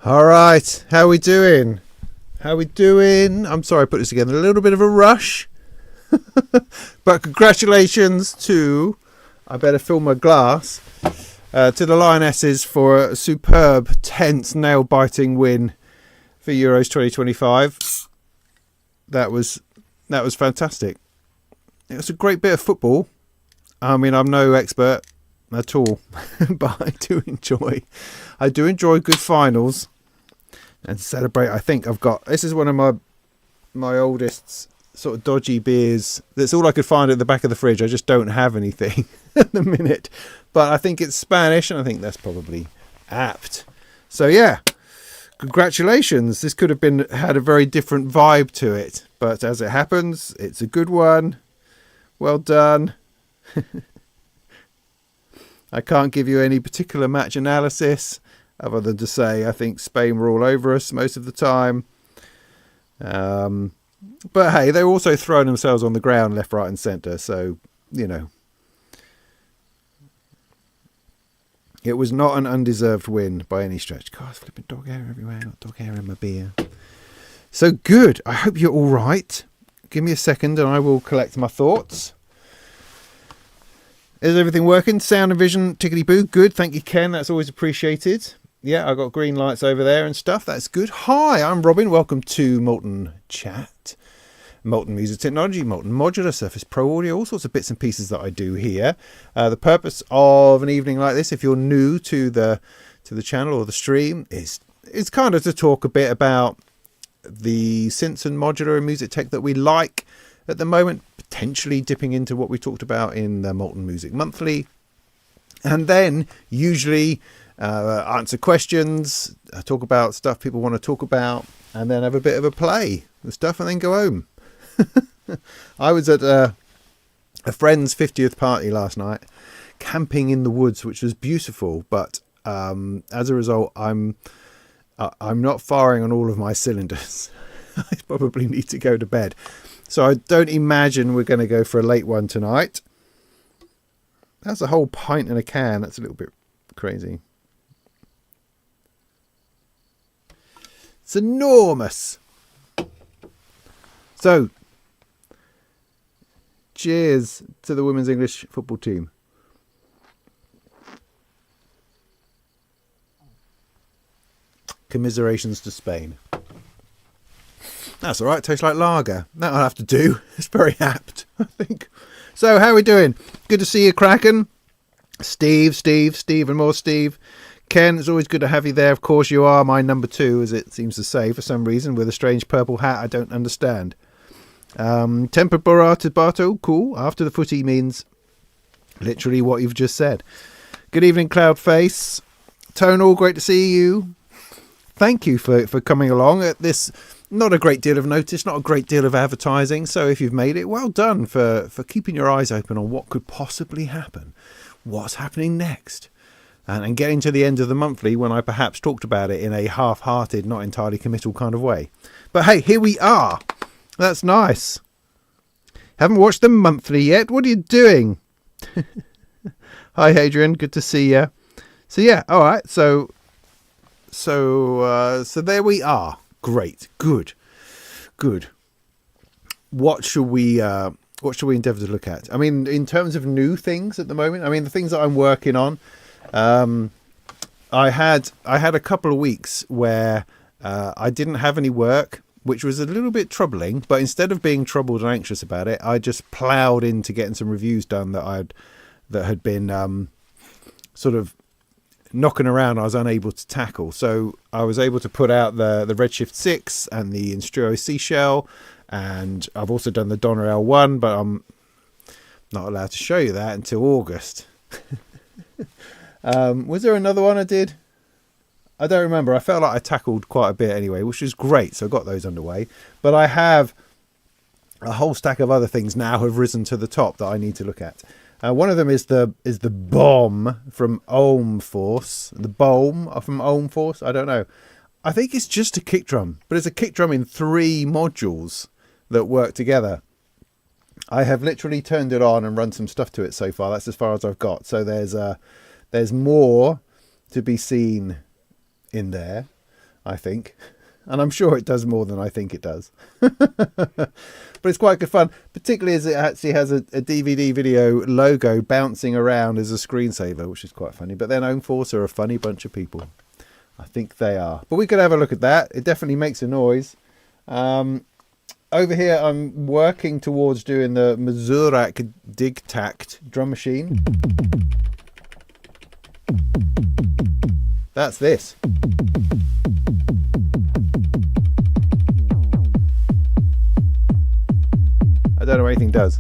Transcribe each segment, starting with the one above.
All right, how we doing? I'm sorry I put this together a little bit of a rush. But congratulations to, I better fill my glass, to the Lionesses for a superb, tense, nail-biting win for Euros 2025. That was fantastic. It was a great bit of football. I mean, I'm no expert at all, but I do enjoy good finals. And to celebrate, I think this is one of my oldest sort of dodgy beers. That's all I could find at the back of the fridge. I just don't have anything at the minute. But I think it's Spanish, and I think that's probably apt. So yeah, congratulations. This could have had a very different vibe to it. But as it happens, it's a good one. Well done. I can't give you any particular match analysis, other than to say I think Spain were all over us most of the time. But hey, they were also throwing themselves on the ground left, right and centre. So, you know, it was not an undeserved win by any stretch. God, flipping dog hair everywhere. Got dog hair in my beer. So good. I hope you're all right. Give me a second and I will collect my thoughts. Is everything working? Sound and vision, tickety-boo. Good. Thank you, Ken. That's always appreciated. Yeah, I got green lights over there and stuff. That's good. Hi, I'm Robin. Welcome to Molten Chat. Molten Music Technology, Molten Modular, Surface Pro Audio, all sorts of bits and pieces that I do here. The purpose of an evening like this, if you're new to the channel or the stream, is kind of to talk a bit about the synths and modular and music tech that we like at the moment, potentially dipping into what we talked about in the Molten Music Monthly, and then usually answer questions, talk about stuff people want to talk about, and then have a bit of a play and stuff, and then go home. I was at a friend's 50th party last night, camping in the woods, which was beautiful, but as a result, I'm not firing on all of my cylinders. I probably need to go to bed. So I don't imagine we're going to go for a late one tonight. That's a whole pint in a can. That's a little bit crazy. It's enormous. So, cheers to the women's English football team. Commiserations to Spain. That's all right. Tastes like lager. That'll have to do. It's very apt, I think. So, how are we doing? Good to see you, Kraken. Steve, and more Steve. Ken, it's always good to have you there. Of course, you are my number 2, as it seems to say, for some reason, with a strange purple hat I don't understand. Tempered Borata Barto, cool. After the footy means literally what you've just said. Good evening, Cloudface. Tonal, great to see you. Thank you for coming along at this. Not a great deal of notice, not a great deal of advertising. So if you've made it, well done for keeping your eyes open on what could possibly happen. What's happening next? and getting to the end of the monthly when I perhaps talked about it in a half-hearted, not entirely committal kind of way. But hey, here we are. That's nice. Haven't watched the monthly yet. What are you doing? Hi, Adrian. Good to see you. So yeah, all right. So there we are. Great. Good. What should we endeavour to look at? I mean, in terms of new things at the moment, I mean, the things that I'm working on, I had a couple of weeks where I didn't have any work, which was a little bit troubling, but instead of being troubled and anxious about it, I just ploughed into getting some reviews done that had been sort of knocking around. I was unable to tackle, so I was able to put out the Redshift 6 and the Instruo Seashell, and I've also done the Donner L1, but I'm not allowed to show you that until August. Was there another one I did? I don't remember. I felt like I tackled quite a bit anyway, which is great. So I got those underway. But I have a whole stack of other things now have risen to the top that I need to look at. One of them is the bomb from Ohm Force. The bomb from Ohm Force. I don't know. I think it's just a kick drum, but it's a kick drum in 3 modules that work together. I have literally turned it on and run some stuff to it so far. That's as far as I've got. So there's more to be seen in there, I think, and I'm sure it does more than I think it does. But it's quite good fun, particularly as it actually has a DVD video logo bouncing around as a screensaver, which is quite funny. But then Ohm Force are a funny bunch of people. I think they are. But we could have a look at that. It definitely makes a noise. Over here, I'm working towards doing the Modular Dictac drum machine. That's this. I don't know what anything does.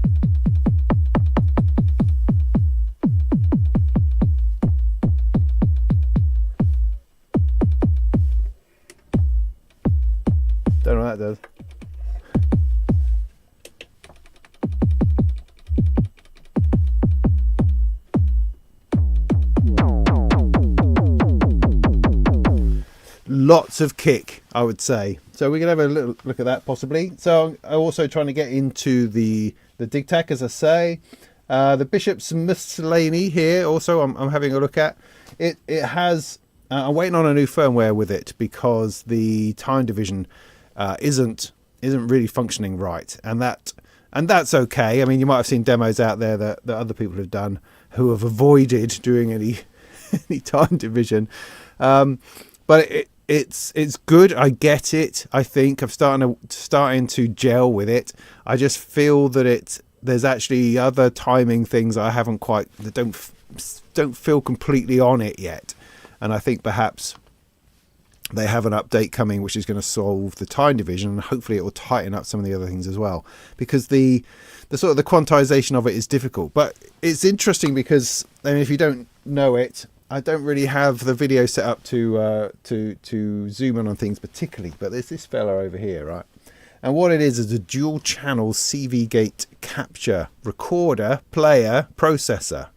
Don't know what that does. Lots of kick, I would say. So we can have a little look at that possibly. So I'm also trying to get into the Dictac, as I say. The Bishop's Miscellany here also I'm having a look at. It has, I'm waiting on a new firmware with it because the time division isn't really functioning right. And that's okay. I mean, you might have seen demos out there that other people have done who have avoided doing any time division. But it's good. I get it. I think I'm starting to gel with it. I just feel that there's actually other timing things I haven't quite, that don't feel completely on it yet. And I think perhaps they have an update coming which is going to solve the time division, and hopefully it will tighten up some of the other things as well, because the sort of the quantization of it is difficult. But it's interesting because, I mean, if you don't know it, I don't really have the video set up to zoom in on things particularly, but there's this fella over here, right? And what it is a dual channel CV gate capture recorder, player, processor.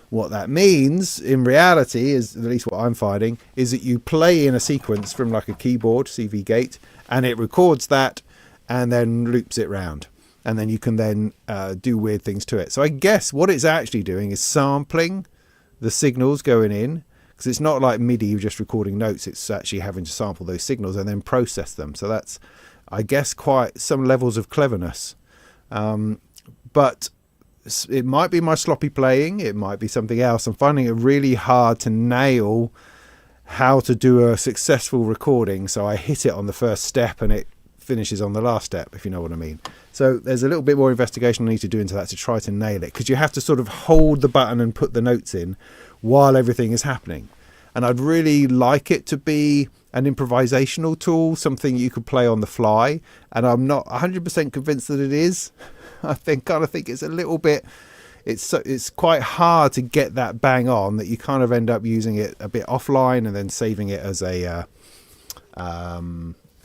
What that means in reality is, at least what I'm finding, is that you play in a sequence from like a keyboard, CV gate, and it records that and then loops it round. And then you can then do weird things to it. So I guess what it's actually doing is sampling the signals going in, because it's not like MIDI, you're just recording notes. It's actually having to sample those signals and then process them. So that's, I guess, quite some levels of cleverness. But it might be my sloppy playing. It might be something else. I'm finding it really hard to nail how to do a successful recording. So I hit it on the first step and it finishes on the last step, if you know what I mean. So there's a little bit more investigation I need to do into that to try to nail it, because you have to sort of hold the button and put the notes in while everything is happening. And I'd really like it to be an improvisational tool, something you could play on the fly, and I'm not 100% convinced that it is. I kind of think it's a little bit, it's quite hard to get that bang on, that you kind of end up using it a bit offline and then saving it as a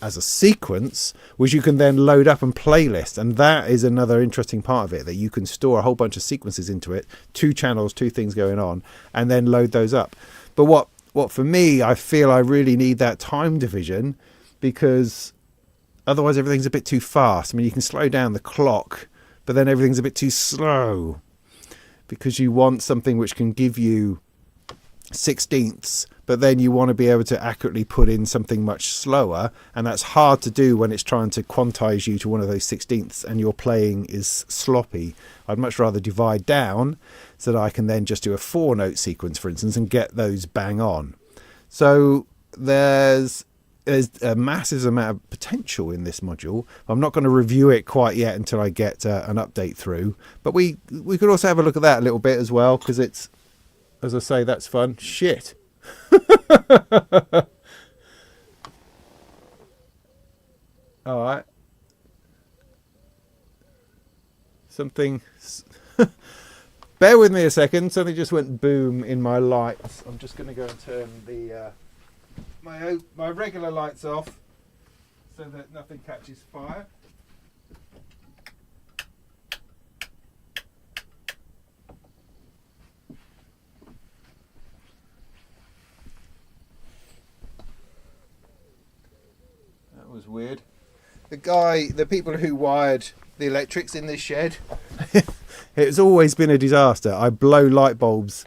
as a sequence, which you can then load up and playlist. And that is another interesting part of it, that you can store a whole bunch of sequences into it, 2 channels, 2 things going on, and then load those up. But what for me, I feel I really need that time division, because otherwise everything's a bit too fast. I mean, you can slow down the clock, but then everything's a bit too slow, because you want something which can give you 16ths, but then you want to be able to accurately put in something much slower, and that's hard to do when it's trying to quantize you to one of those 16ths and your playing is sloppy. I'd much rather divide down so that I can then just do a 4-note sequence, for instance, and get those bang on. So there's a massive amount of potential in this module. I'm not going to review it quite yet until I get an update through, but we could also have a look at that a little bit as well, because it's, as I say, that's fun. Shit. All right. Something. Bear with me a second. Something just went boom in my lights. I'm just going to go and turn the my regular lights off so that nothing catches fire. Was weird. The people who wired the electrics in this shed, it's always been a disaster. I blow light bulbs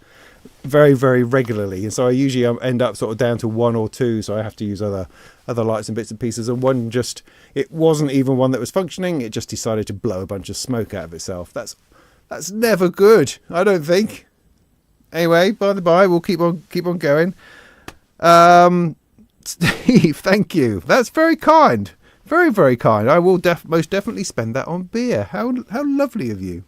very, very regularly, and so I usually end up sort of down to 1 or 2, so I have to use other lights and bits and pieces. And one just, it wasn't even one that was functioning, it just decided to blow a bunch of smoke out of itself. That's never good, I don't think. Anyway, by the by, we'll keep on going. Steve, thank you. That's very kind. Very, very kind. I will most definitely spend that on beer. How lovely of you.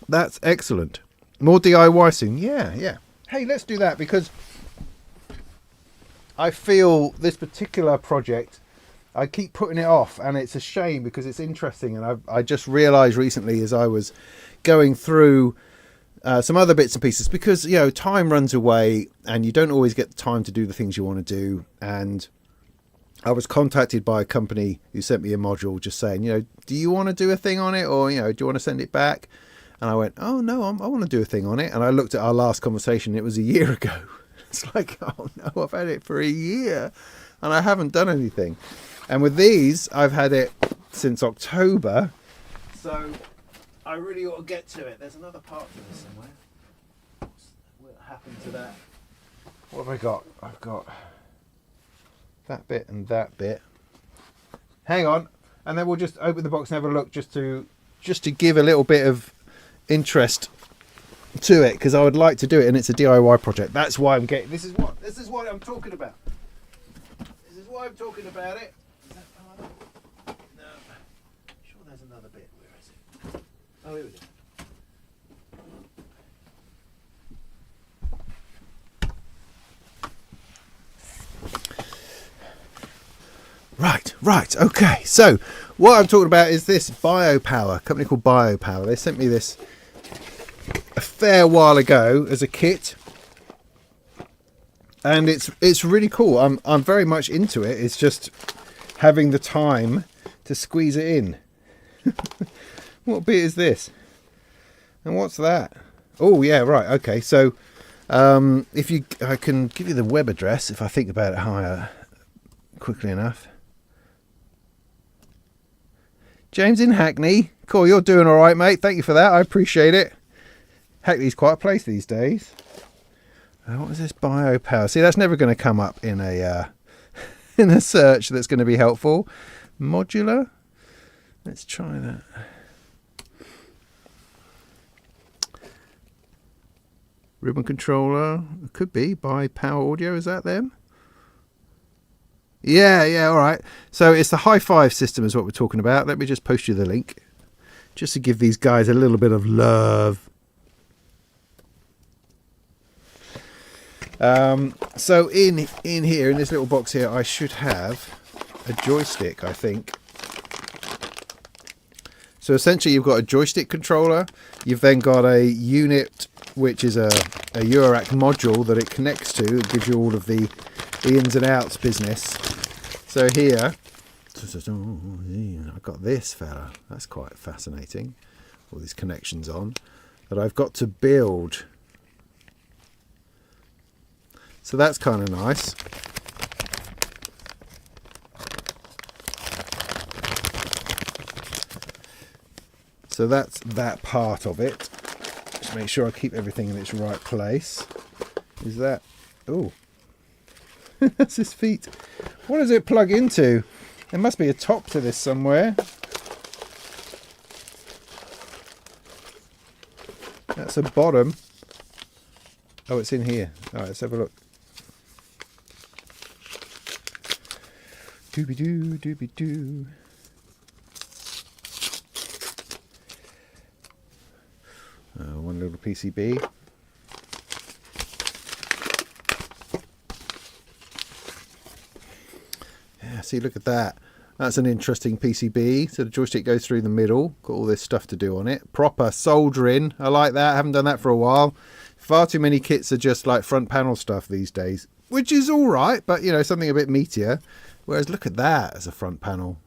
That's excellent. More DIY soon. Yeah. Hey, let's do that, because I feel this particular project, I keep putting it off, and it's a shame because it's interesting. And I just realised recently, as I was going through some other bits and pieces, because time runs away and you don't always get the time to do the things you want to do. And I was contacted by a company who sent me a module just saying, do you want to do a thing on it, or do you want to send it back? And I went, oh no, I want to do a thing on it. And I looked at our last conversation, it was a year ago. It's like, oh no, I've had it for a year and I haven't done anything. And with these, I've had it since October, so I really ought to get to it. There's another part to this somewhere. What happened to that? What have I got? I've got that bit and that bit. Hang on, and then we'll just open the box and have a look, just to give a little bit of interest to it, because I would like to do it, and it's a DIY project. That's why I'm getting. This is what I'm talking about. This is why I'm talking about it. Is that part of it? No. I'm sure there's another bit. Where is it? Oh, here we go. Right, okay. So what I'm talking about is this Biop Power, a company called Biop Power. They sent me this a fair while ago as a kit, and it's really cool. I'm very much into it. It's just having the time to squeeze it in. What bit is this? And what's that? Oh yeah, right, okay. So I can give you the web address if I think about it higher quickly enough. James in Hackney. Cool, you're doing all right, mate. Thank you for that. I appreciate it. Hackney's quite a place these days. What is this Biop Power? See, that's never going to come up in a in a search that's going to be helpful. Modular. Let's try that. Ribbon controller. It could be by Power Audio. Is that them? Yeah, all right. So it's the High Five system is what we're talking about. Let me just post you the link, just to give these guys a little bit of love. So in here, in this little box here, I should have a joystick, I think. So essentially you've got a joystick controller, you've then got a unit which is a Eurorack module that it connects to. It gives you all of the ins and outs business. So here, I've got this fella. That's quite fascinating. All these connections on that I've got to build. So that's kind of nice. So that's that part of it. Just make sure I keep everything in its right place. Is that... Oh. That's his feet. What does it plug into? There must be a top to this somewhere. That's a bottom. Oh, it's in here. All right, let's have a look. Doobie-doo, doobie-doo. One little PCB. Yeah, see, look at that. That's an interesting PCB. So the joystick goes through the middle. Got all this stuff to do on it. Proper soldering. I like that. I haven't done that for a while. Far too many kits are just like front panel stuff these days, which is all right, but you know, something a bit meatier. Whereas look at that as a front panel.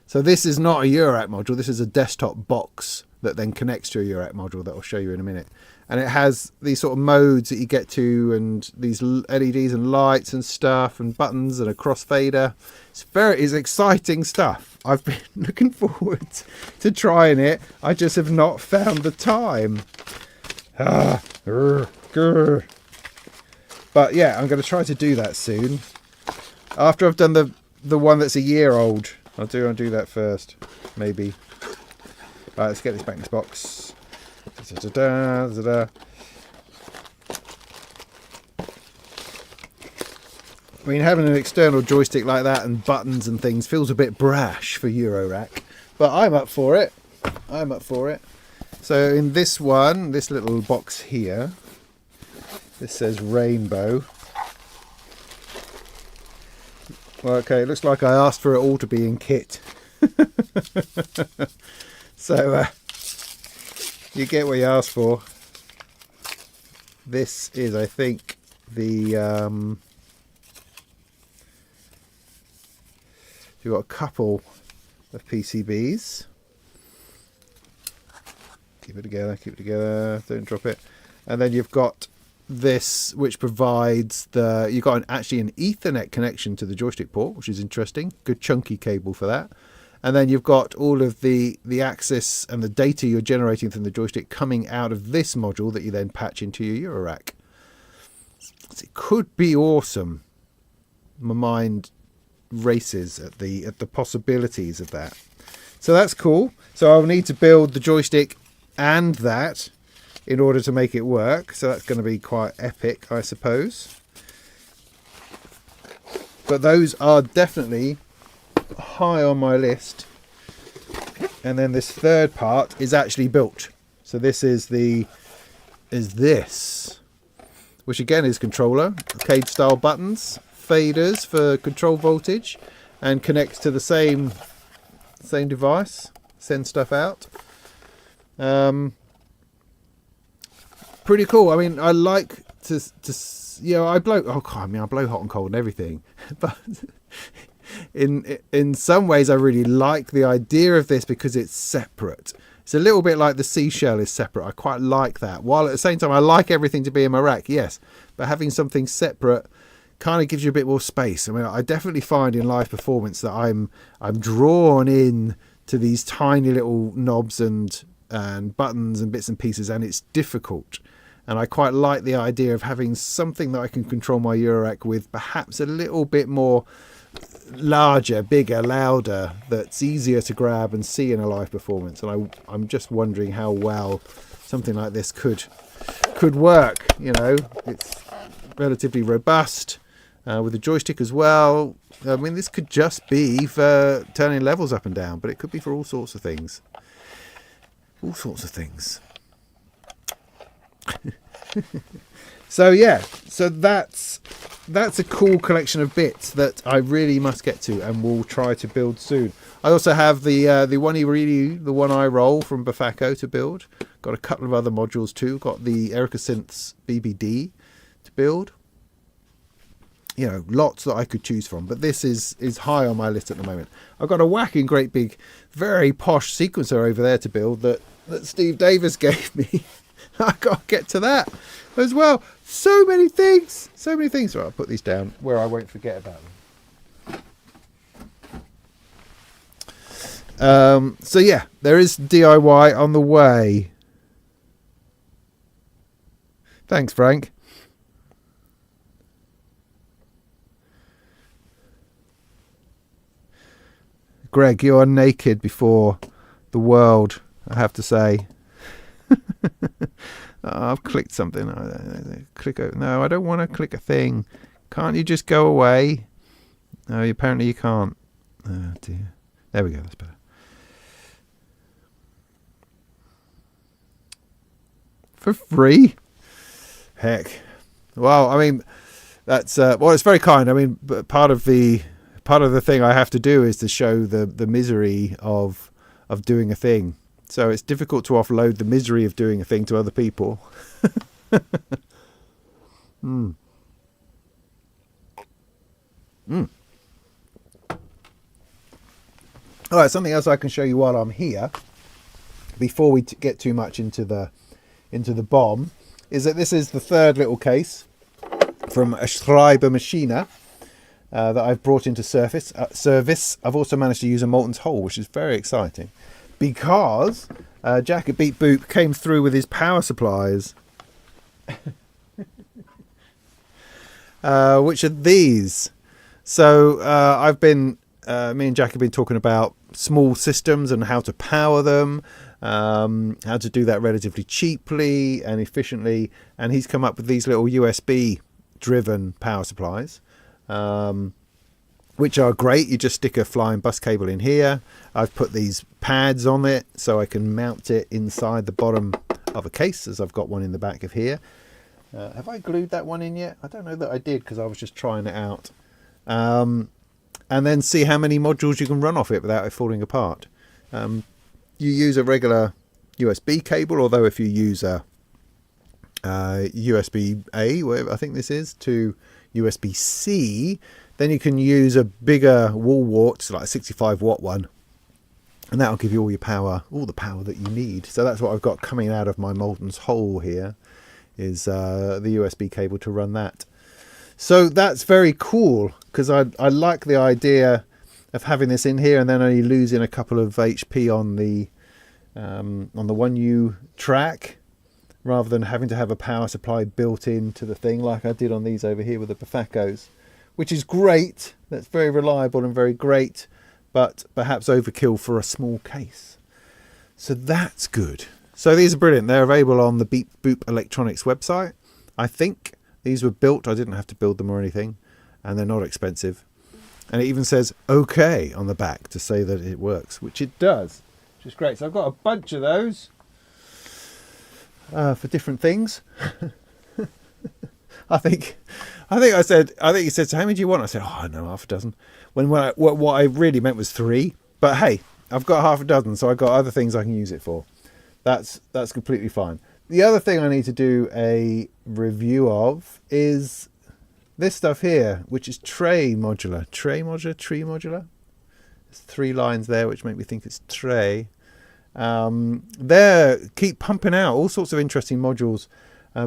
So this is not a Eurorack module. This is a desktop box that then connects to a Eurorack module that I'll show you in a minute. And it has these sort of modes that you get to, and these LEDs and lights and stuff, and buttons and a crossfader. It's exciting stuff. I've been looking forward to trying it. I just have not found the time. But yeah, I'm going to try to do that soon. After I've done the one that's a year old. I'll do that first, maybe. Right, let's get this back in this box. I mean, having an external joystick like that and buttons and things feels a bit brash for Eurorack, but I'm up for it. I'm up for it. So in this one, this little box here, this says Rainbow. Well, okay, it looks like I asked for it all to be in kit. So you get what you asked for. This is, I think, the you've got a couple of PCBs. Keep it together, don't drop it. And then you've got this, which provides you've got actually an Ethernet connection to the joystick port, which is interesting. Good chunky cable for that. And then you've got all of the access and the data you're generating from the joystick coming out of this module that you then patch into your Eurorack. So it could be awesome. My mind races at the possibilities of that. So that's cool. So I'll need to build the joystick and that in order to make it work. So that's going to be quite epic, I suppose. But those are definitely high on my list. And then this third part is actually built. So this is this, which again is controller, arcade style buttons, faders for control voltage, and connects to the same device, send stuff out. Pretty cool. I mean, I like to I blow hot and cold and everything, but in some ways I really like the idea of this because it's separate. It's a little bit like the seashell is separate. I quite like that, while at the same time I like everything to be in my rack, yes, but having something separate kind of gives you a bit more space. I mean, I definitely find in live performance that I'm drawn in to these tiny little knobs and buttons and bits and pieces, and it's difficult. And I quite like the idea of having something that I can control my Eurorack with, perhaps a little bit more larger, bigger, louder, that's easier to grab and see in a live performance. And I'm just wondering how well something like this could work. You know, it's relatively robust with the joystick as well. I mean, this could just be for turning levels up and down, but it could be for all sorts of things. All sorts of things. So yeah, so that's that's a cool collection of bits that I really must get to and will try to build soon. I also have the one I roll from Bafako to build. Got a couple of other modules too. Got the Erica Synths BBD to build. You know, lots that I could choose from, but this is high on my list at the moment. I've got a whacking great big, very posh sequencer over there to build that Steve Davis gave me. I got to get to that as well. So many things. Right, I'll put these down where I won't forget about them. So yeah, there is DIY on the way. Thanks, Frank. Greg, you are naked before the world, I have to say. I've clicked something. No, I don't want to click a thing. Can't you just go away? No, apparently you can't. Oh dear. There we go, that's better. For free? Heck. Well, I mean, that's well, it's very kind. I mean, but part of the thing I have to do is to show the misery of doing a thing. So it's difficult to offload the misery of doing a thing to other people. All right, something else I can show you while I'm here, before we get too much into the bomb, is that this is the third little case from a Schreiber Maschine that I've brought into service. I've also managed to use a Molten hole, which is very exciting, because Jack at Beep Boop came through with his power supplies, which are these. So I've been, me and Jack have been talking about small systems and how to power them, how to do that relatively cheaply and efficiently, and he's come up with these little USB driven power supplies, which are great. You just stick a flying bus cable in here. I've put these pads on it so I can mount it inside the bottom of a case, as I've got one in the back of here. Have I glued that one in yet? I don't know that I did, because I was just trying it out. And then see how many modules you can run off it without it falling apart. You use a regular USB cable, although if you use a USB-A, whatever I think this is, to USB-C, then you can use a bigger wall wart, like a 65 watt one, and that'll give you all your power, all the power that you need. So that's what I've got coming out of my Molten hole here, is the USB cable to run that. So that's very cool, because I like the idea of having this in here and then only losing a couple of HP on the 1U track, rather than having to have a power supply built into the thing like I did on these over here with the Bafakos, which is great. That's very reliable and very great, but perhaps overkill for a small case. So that's good. So these are brilliant. They're available on the Beep Boop Electronics website. I think these were built. I didn't have to build them or anything, and they're not expensive. And it even says OK on the back to say that it works, which it does, which is great. So I've got a bunch of those for different things. I think he said, so how many do you want? I said, oh, no, half a dozen. What I really meant was 3. But hey, I've got half a dozen, so I've got other things I can use it for. That's completely fine. The other thing I need to do a review of is this stuff here, which is Tree Modular. There's 3 lines there, which make me think it's Trey. They keep pumping out all sorts of interesting modules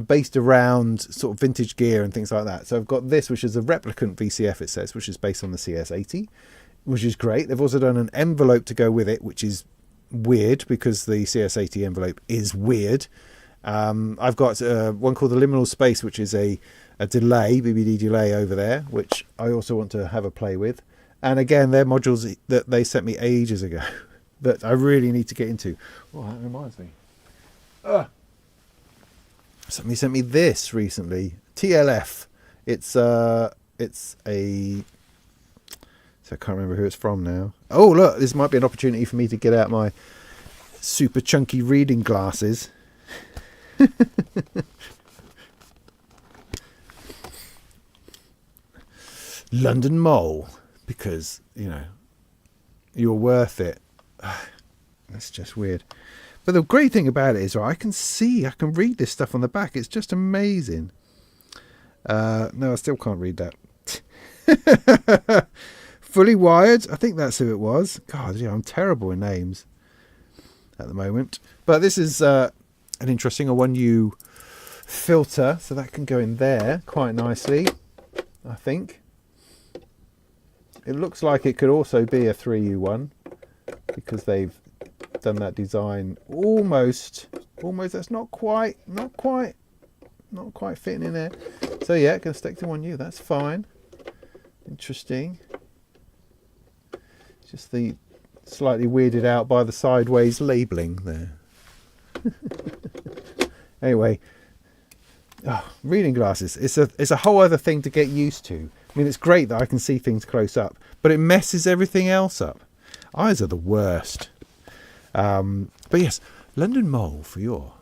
based around sort of vintage gear and things like that. So I've got this, which is a replicant VCF, it says, which is based on the CS80, which is great. They've also done an envelope to go with it, which is weird because the CS80 envelope is weird. I've got one called the Liminal Space, which is a delay, BBD delay over there, which I also want to have a play with. And again, they're modules that they sent me ages ago that I really need to get into. Oh, that reminds me. Somebody sent me this recently. TLF. It's a... So I can't remember who it's from now. Oh, look, this might be an opportunity for me to get out my super chunky reading glasses. London Mole, because, you know, you're worth it. That's just weird. But the great thing about it is, right, I can read this stuff on the back. It's just amazing. No, I still can't read that. Fully wired. I think that's who it was. God, yeah, I'm terrible in names at the moment. But this is an interesting 1U filter, so that can go in there quite nicely, I think. It looks like it could also be a 3U one, because they've done that design almost. That's not quite fitting in there. So yeah, it can stick to 1U. That's fine. Interesting. Just the slightly weirded out by the sideways labelling there. Anyway, reading glasses. It's a whole other thing to get used to. I mean, it's great that I can see things close up, but it messes everything else up. Eyes are the worst. But yes, London Mole for your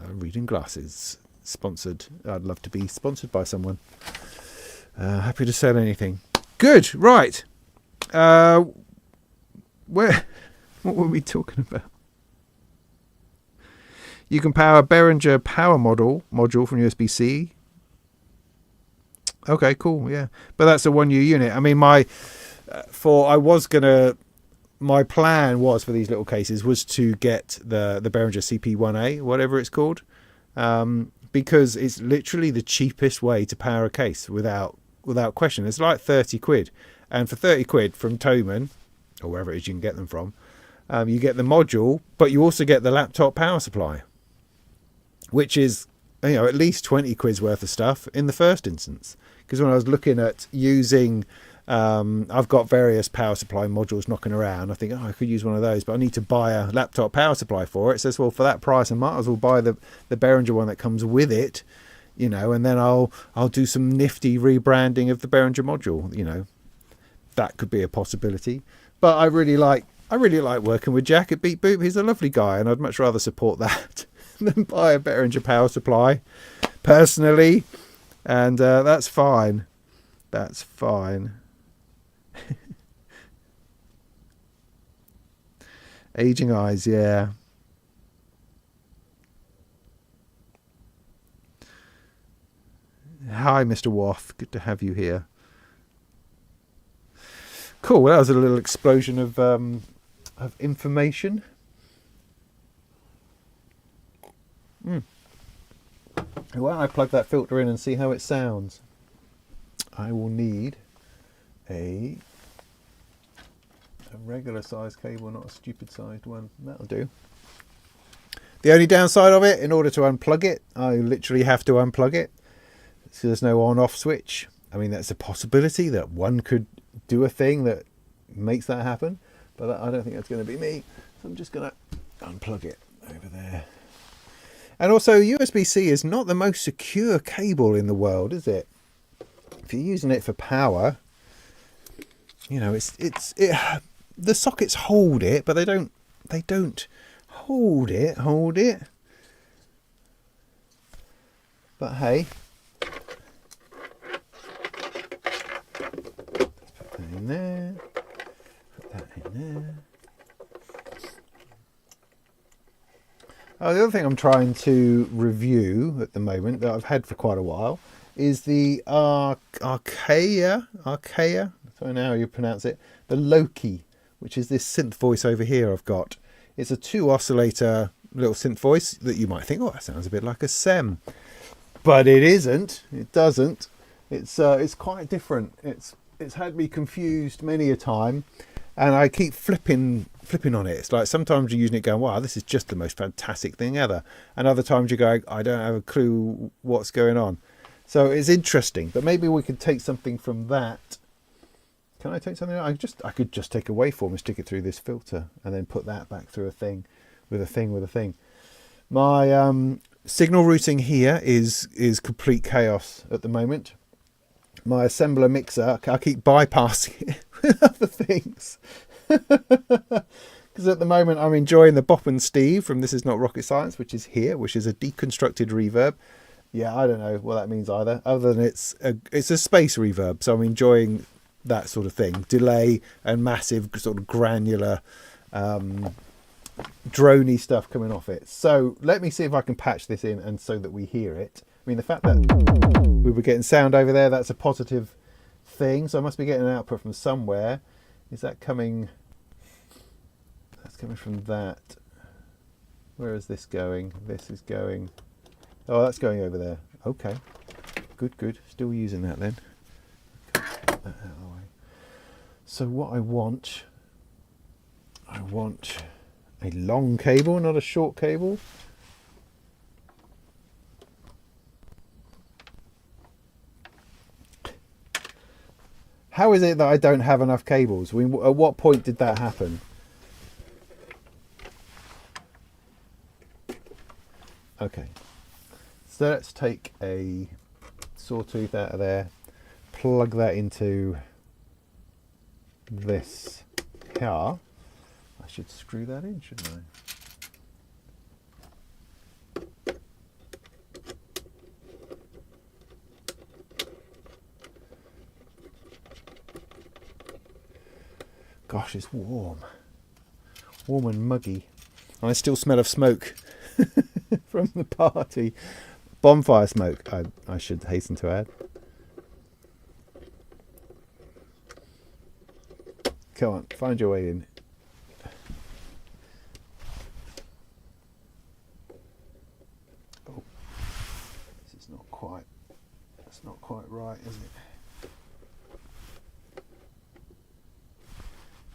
reading glasses. Sponsored. I'd love to be sponsored by someone. Happy to sell anything. Good. Right. What were we talking about? You can power Behringer power module from USB-C. Okay, cool. Yeah, but that's a 1U unit. I mean, my plan was for these little cases was to get the Behringer CP1A, whatever it's called, because it's literally the cheapest way to power a case without question. It's like 30 quid, and for 30 quid from Thomann, or wherever it is you can get them from, you get the module, but you also get the laptop power supply, which is, you know, at least 20 quid's worth of stuff in the first instance. Because when I was looking at using, I've got various power supply modules knocking around. I think, I could use one of those, but I need to buy a laptop power supply for it. It says, well, for that price, I might as well buy the Behringer one that comes with it, you know, and then I'll do some nifty rebranding of the Behringer module, you know. That could be a possibility. But I really like working with Jack at Beep Boop. He's a lovely guy, and I'd much rather support that than buy a Behringer power supply, personally. And that's fine. That's fine. Aging eyes, yeah. Hi, Mr. Waff. Good to have you here. Cool. Well, that was a little explosion of information. Why don't I plug that filter in and see how it sounds? I will need a regular size cable, not a stupid sized one. That'll do. The only downside of it, in order to unplug it, I literally have to unplug it. So there's no on off switch. I mean, that's a possibility that one could do a thing that makes that happen, but I don't think that's going to be me. So I'm just going to unplug it over there. And also, USB-C is not the most secure cable in the world, is it? If you're using it for power, you know, the sockets hold it, but they don't hold it. But hey, put that in there. Put that in there. Oh, the other thing I'm trying to review at the moment that I've had for quite a while is the Archaea, I don't know how you pronounce it, the Loki, which is this synth voice over here I've got. It's a 2 oscillator little synth voice that you might think, oh, that sounds a bit like a SEM. But it isn't. It doesn't. It's quite different. It's had me confused many a time. And I keep flipping on it. It's like sometimes you're using it going, wow, this is just the most fantastic thing ever. And other times you're going, I don't have a clue what's going on. So it's interesting. But maybe we could take something from that. Can I take something? I could just take a waveform and stick it through this filter and then put that back through a thing with a thing. My signal routing here is complete chaos at the moment. My assembler mixer, I keep bypassing it with other things. Because at the moment I'm enjoying the Bop and Steve from This Is Not Rocket Science, which is here, which is a deconstructed reverb. Yeah, I don't know what that means either, other than it's a space reverb. So I'm enjoying that sort of thing. Delay and massive sort of granular drony stuff coming off it. So let me see if I can patch this in and so that we hear it. I mean, the fact that we were getting sound over there, that's a positive thing. So I must be getting an output from somewhere. Is that coming? That's coming from that. Where is this going? This is going. Oh, that's going over there. Okay. Good, good. Still using that then. Okay, put that out of the way. So what I want a long cable, not a short cable. How is it that I don't have enough cables? I mean, at what point did that happen? Okay, so let's take a sawtooth out of there, plug that into this here. I should screw that in, shouldn't I? Gosh, it's warm and muggy, and I still smell of smoke from the party. Bonfire smoke, I should hasten to add. Come on, find your way in. Oh, this is not quite, that's not quite right, is it?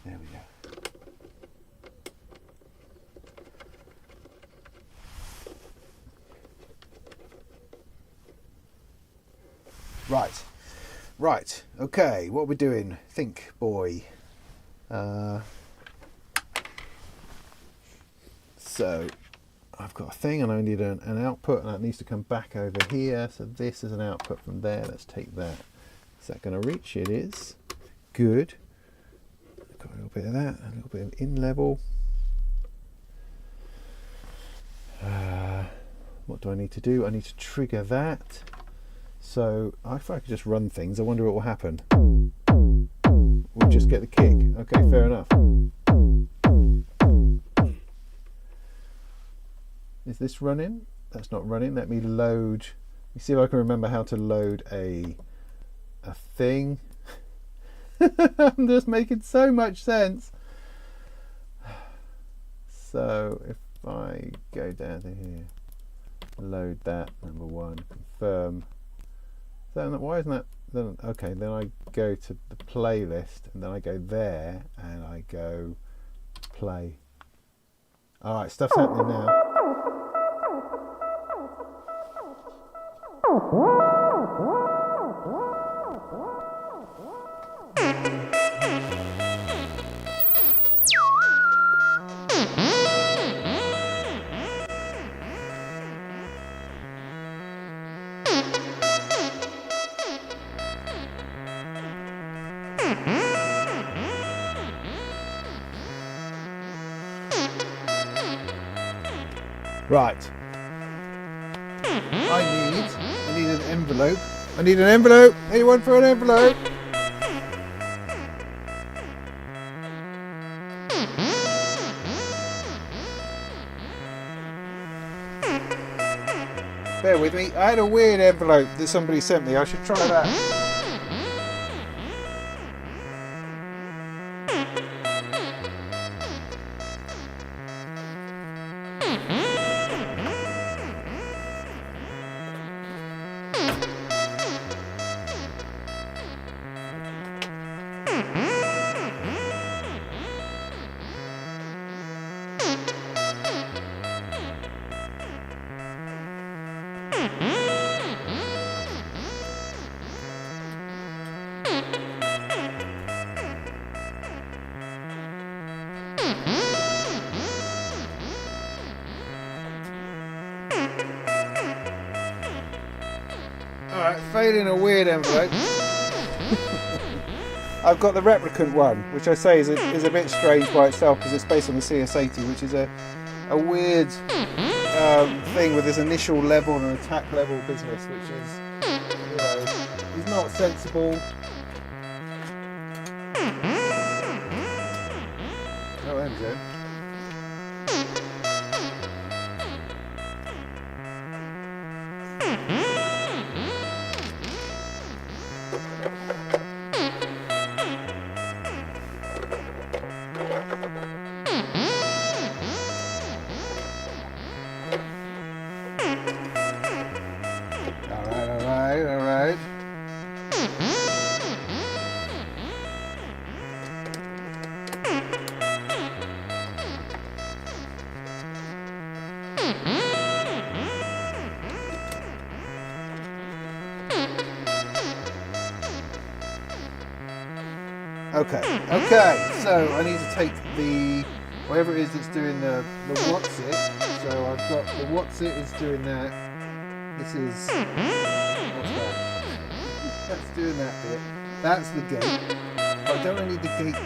There we go. Right, okay, what are we doing? Think, boy. So, I've got a thing and I need an output, and that needs to come back over here. So this is an output from there. Let's take that. Is that going to reach? It is. Good. Got a little bit of that, a little bit of in level. What do I need to do? I need to trigger that. So if I could just run things, I wonder what will happen. We'll just get the kick. Okay, fair enough. Is this running? That's not running. Let me load. Let me see if I can remember how to load a thing. I'm just making so much sense. So if I go down to here, load that, number one, confirm. Then why isn't that? Then okay, then I go to the playlist, and then I go there, and I go play. All right, stuff's happening now. Right. I need an envelope. I need an envelope. Anyone for an envelope? Bear with me. I had a weird envelope that somebody sent me. I should try that. Alright, failing a weird envelope. I've got the replicant one, which I say is a bit strange by itself because it's based on the CS80, which is a weird thing with this initial level and an attack level business, which is, you know, is not sensible. Oh, there we go. All right. Okay, so I need to take the, whatever it is that's doing the what's it. So I've got the what's it is doing that. This is, what's that? That's doing that bit. That's the gate. But I don't need the gate.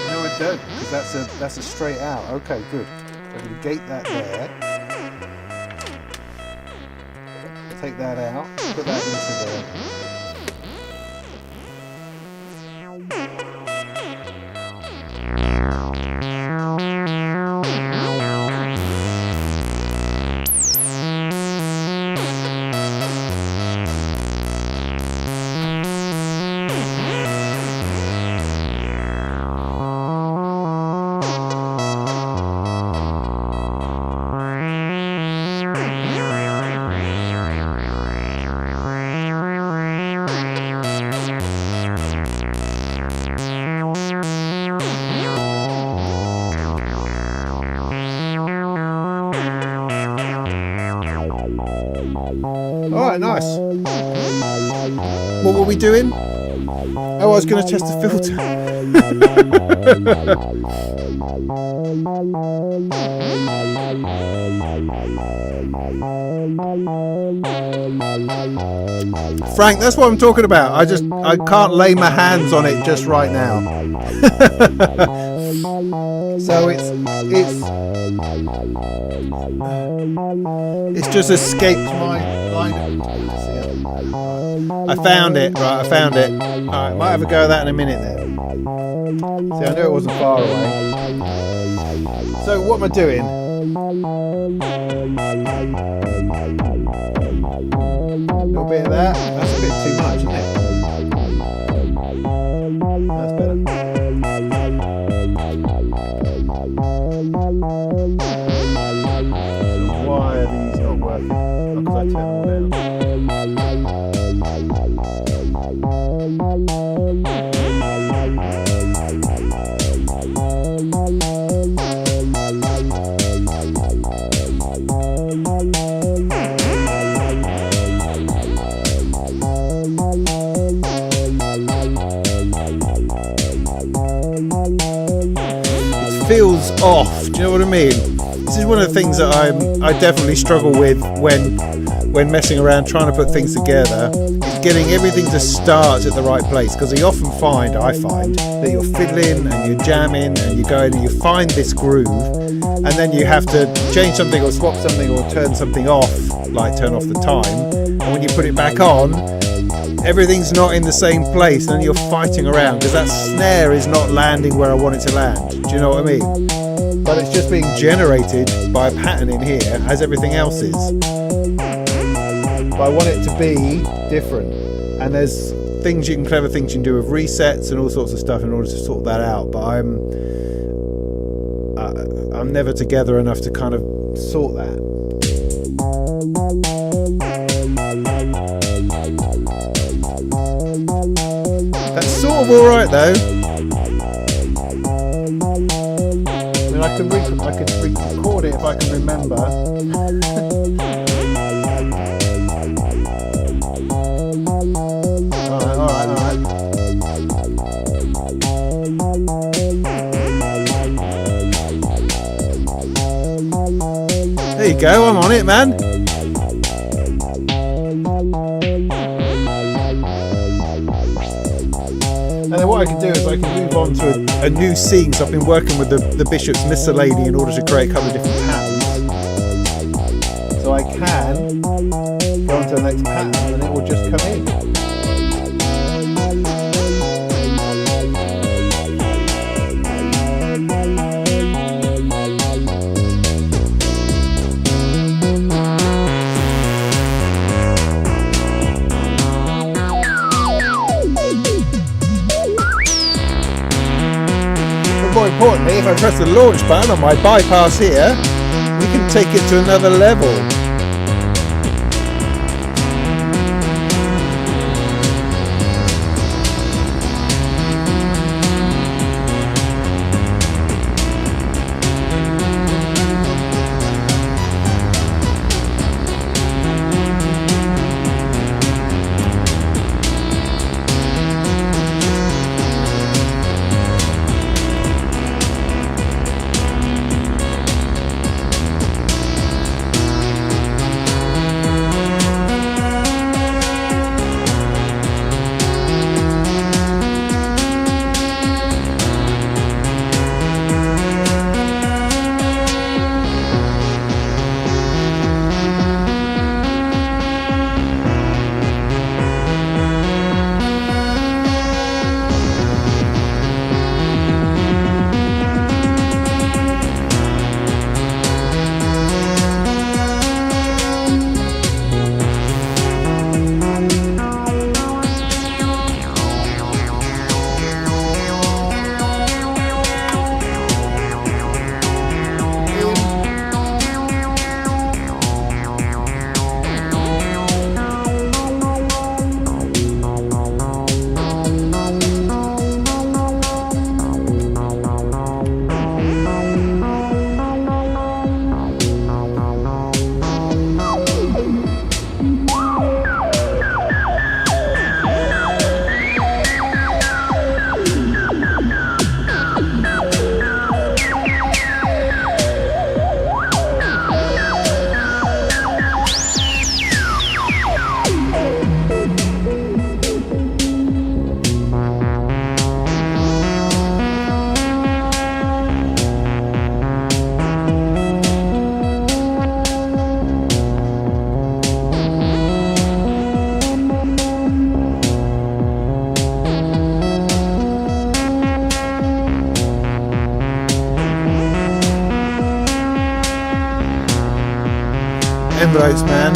No, I don't, because that's a straight out. Okay, good. I'm going to gate that there. Take that out. Put that into there. Alright, nice. What were we doing? Oh, I was going to test the filter. Frank, that's what I'm talking about. I can't lay my hands on it just right now. So it's just escaped my line. I found it, right, I found it. Alright, might have a go at that in a minute then. See, I knew it wasn't far away. So what am I doing? A little bit of that. That's a bit too much, isn't it? That's better. So why are these not working? Because I turned them all down. Feels off. Do you know what I mean? This is one of the things that I definitely struggle with when messing around trying to put things together, is getting everything to start at the right place, because I find that you're fiddling and you're jamming and you're going and you find this groove, and then you have to change something or swap something or turn something off, like turn off the time, and when you put it back on, everything's not in the same place, and you're fighting around because that snare is not landing where I want it to land. Do you know what I mean? But it's just being generated by a pattern in here, as everything else is. But I want it to be different, and there's clever things you can do with resets and all sorts of stuff in order to sort that out. But I'm never together enough to kind of sort that. That's sort of all right though. I mean, I can record it if I can remember. All right. There you go. I'm on it, man. And then what I can do is I can move on to a new scene. So I've been working with the Bishop's Miscellany in order to create a couple of different patterns. So I can go on to the next pattern and it will just come in. Hey, if I press the launch button on my bypass here, we can take it to another level. Envelopes, man.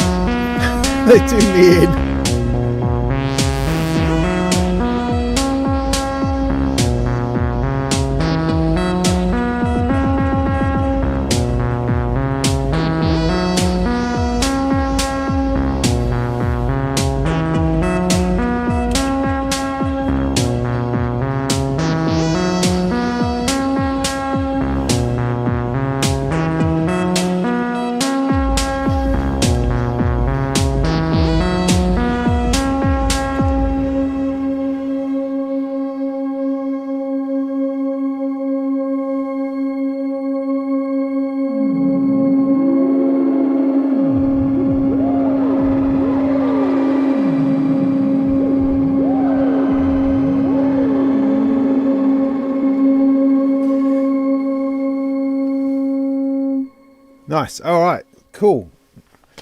They do me in. Nice. All right. Cool.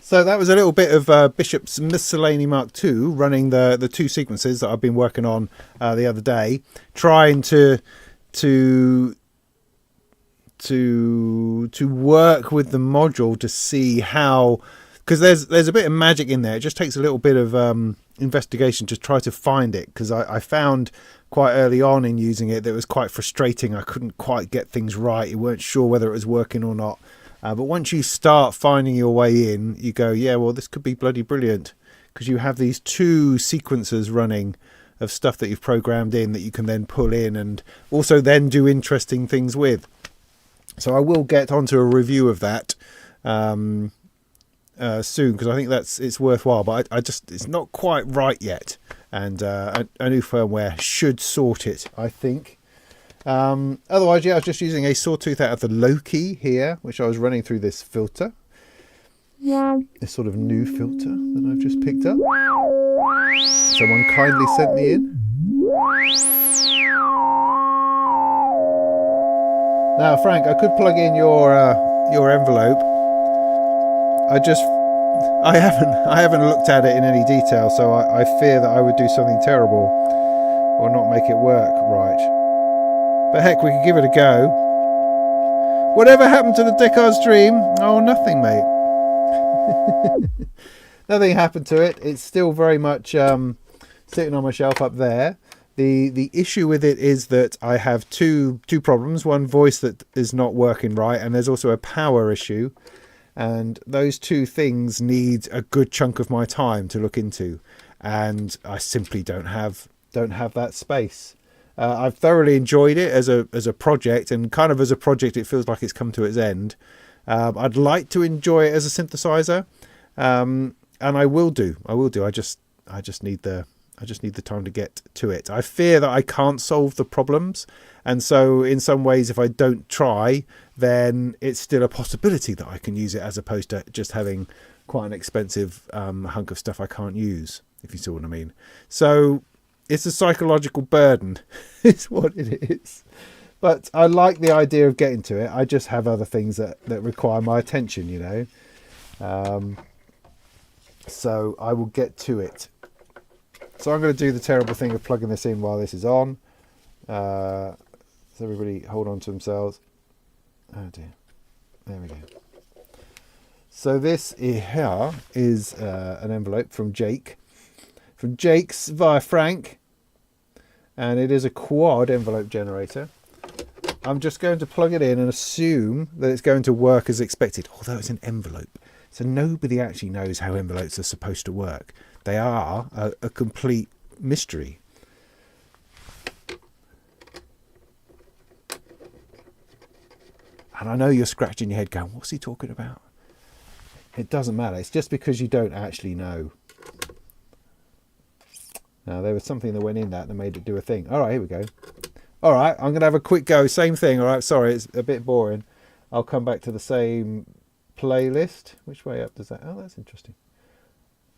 So that was a little bit of Bishop's Miscellany Mark II, running the two sequences that I've been working on the other day, trying to work with the module to see how, because there's a bit of magic in there. It just takes a little bit of investigation to try to find it, because I found quite early on in using it that it was quite frustrating. I couldn't quite get things right. You weren't sure whether it was working or not. But once you start finding your way in, you go, yeah, well, this could be bloody brilliant, because you have these two sequences running of stuff that you've programmed in that you can then pull in and also then do interesting things with. So I will get onto a review of that soon, because I think it's worthwhile, but it's not quite right yet, and a new firmware should sort it, I think. Otherwise, yeah, I was just using a sawtooth out of the Loki here, which I was running through this filter. This sort of new filter that I've just picked up. Someone kindly sent me in. Now, Frank, I could plug in your envelope. I haven't looked at it in any detail, so I fear that I would do something terrible or not make it work right. But heck, we could give it a go. Whatever happened to the Dictac stream? Oh, nothing, mate. Nothing happened to it. It's still very much sitting on my shelf up there. The issue with it is that I have two problems. One, voice that is not working right, and there's also a power issue. And those two things need a good chunk of my time to look into, and I simply don't have that space. I've thoroughly enjoyed it as a project, and kind of as a project it feels like it's come to its end. I'd like to enjoy it as a synthesizer, and I will do. I just need the time to get to it. I fear that I can't solve the problems, and so in some ways, if I don't try, then it's still a possibility that I can use it, as opposed to just having quite an expensive hunk of stuff I can't use, if you see what I mean. So it's a psychological burden, is what it is. But I like the idea of getting to it. I just have other things that require my attention, you know. So I will get to it. So I'm going to do the terrible thing of plugging this in while this is on. So everybody hold on to themselves. Oh dear. There we go. So this here is an envelope from Jake. From Jake's via Frank. And it is a quad envelope generator. I'm just going to plug it in and assume that it's going to work as expected, although it's an envelope. So nobody actually knows how envelopes are supposed to work. They are a complete mystery. And I know you're scratching your head going, what's he talking about? It doesn't matter. It's just because you don't actually know. Now, there was something that went in that made it do a thing. All right, here we go. All right, I'm going to have a quick go. Same thing. All right, sorry, it's a bit boring. I'll come back to the same playlist. Which way up does that? Oh, that's interesting.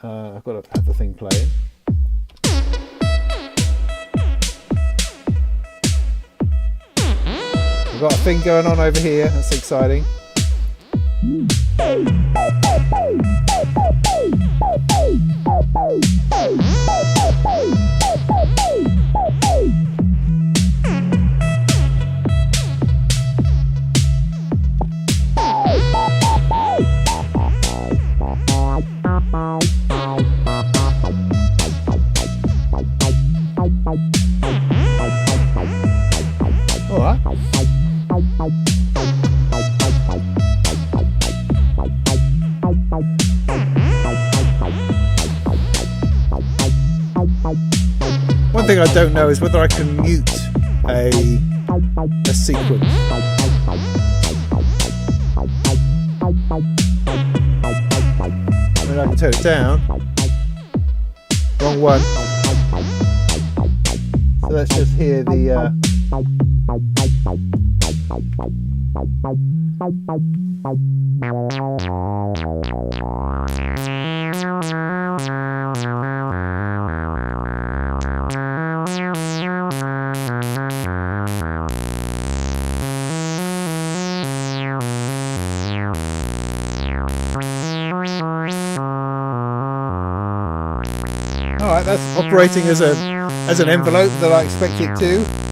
I've got to have the thing playing. We've got a thing going on over here. That's exciting. All right. One thing I don't know is whether I can mute a sequence. I mean, I can turn it down. Wrong one. So let's just hear the Alright, that's operating as an envelope that I expect it to.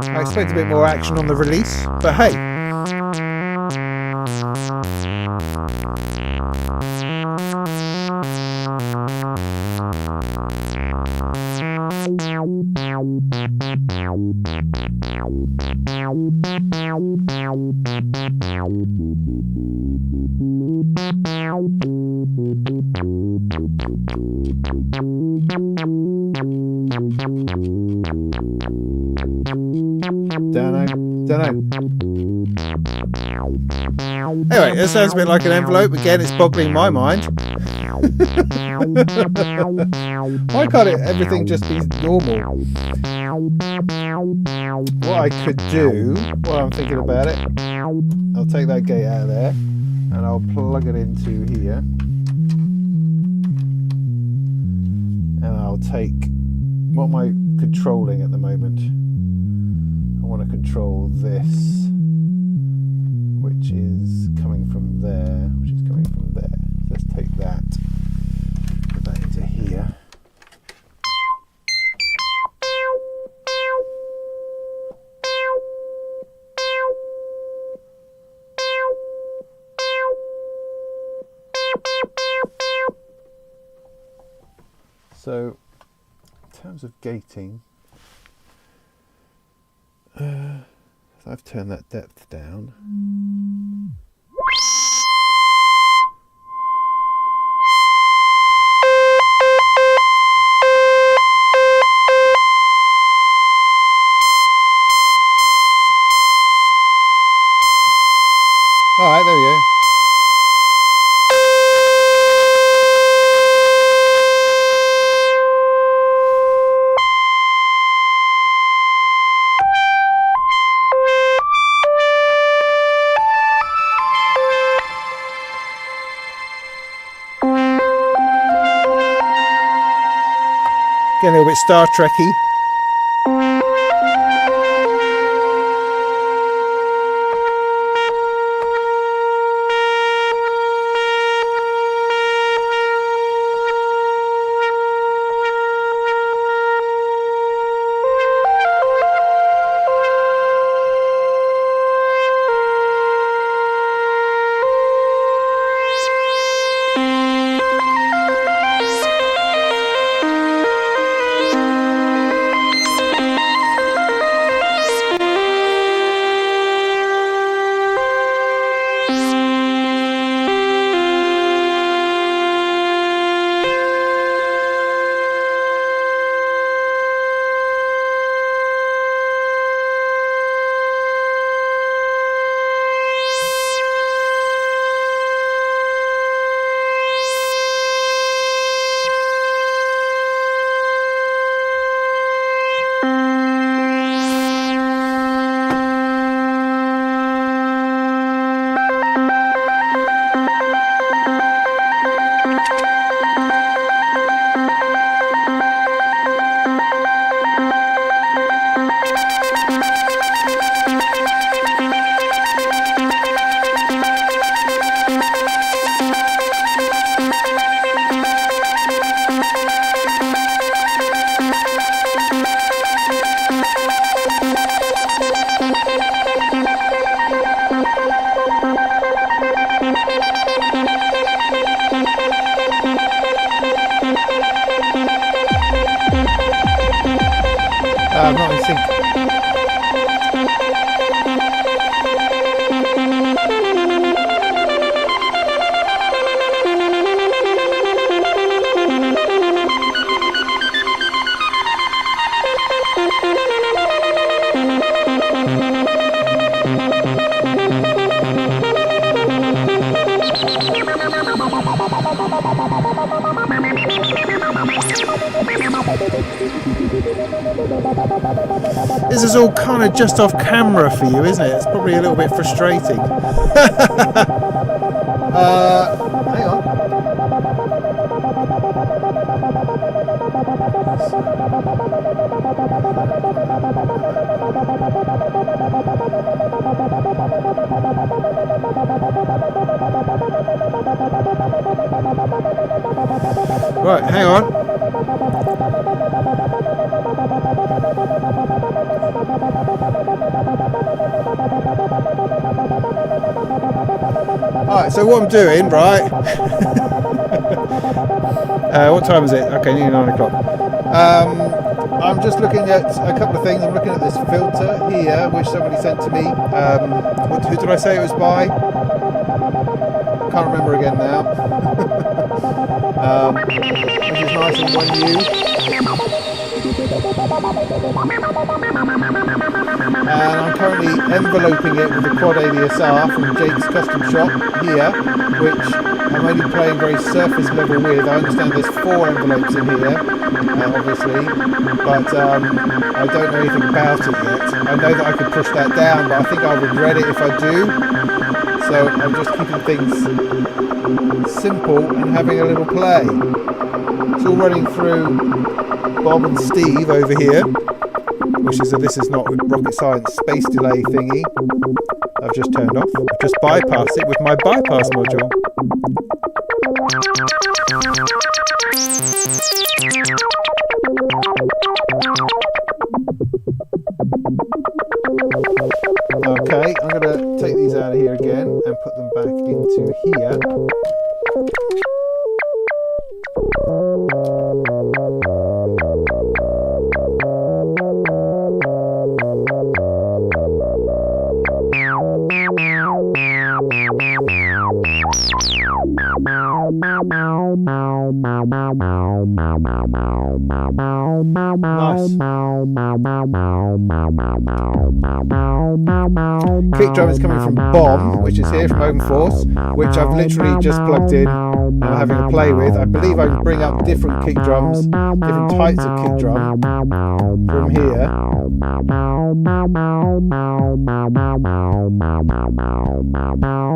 I expect a bit more action on the release, but hey. Don't know. Anyway, that sounds a bit like an envelope. Again, it's boggling my mind. Why can't everything just be normal? What I could do, while I'm thinking about it, I'll take that gate out of there and I'll plug it into here. And I'll take, what am I controlling at the moment? I want to control this. which is coming from there, Let's take that, put that into here. So, in terms of gating, I've turned that depth down. All right, there we go. Getting a little bit Star Trek-y. Not in sync. This is all kind of just off camera for you, isn't it? It's probably a little bit frustrating. Hang on. Right, hang on. Alright, so what I'm doing, right? What time is it? Okay, nearly 9 o'clock. I'm just looking at a couple of things. I'm looking at this filter here, which somebody sent to me. Who did I say it was by? Can't remember again now. Which is nice and one new. And I'm currently enveloping it with the quad ADSR from Jake's Custom Shop here, which I'm only playing very surface level with. I understand there's 4 envelopes in here, obviously, but I don't know anything about it yet. I know that I could push that down, but I think I'll regret it if I do. So I'm just keeping things simple and having a little play. It's all running through Bob and Steve over here, which is a This Is Not Rocket Science space delay thingy. I've just turned off. I've just bypassed it with my bypass module. Okay, I'm going to take these out of here again and put them back into here. Nice. Kick drum is coming from Bomb, which is here from Open Force, which I've literally just plugged in and I'm having a play with. I believe I can bring up different kick drums, different types of kick drum from here.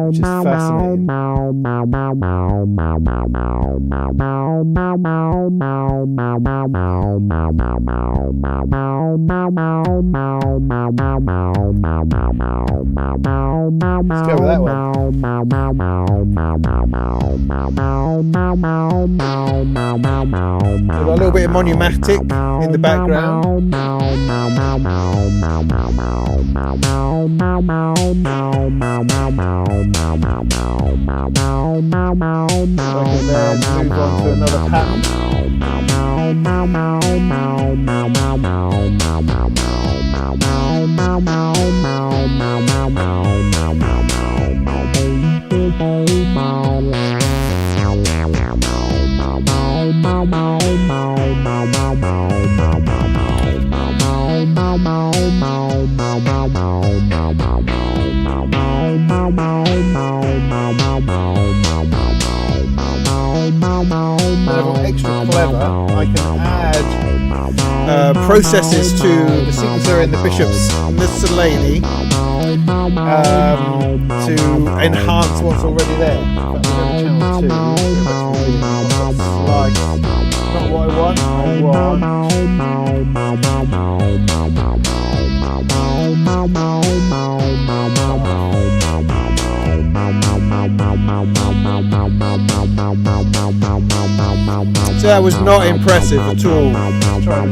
Which is fascinating. Let's go with that one. We've got a little bit of Monumatic in the background. I can then move on to another pattern. And if I'm extra clever, I can add processes to the sequencer in the Bishop's miscellany to enhance what's already there. Channel 2, like, not what I want. So that was not impressive at all. Let's try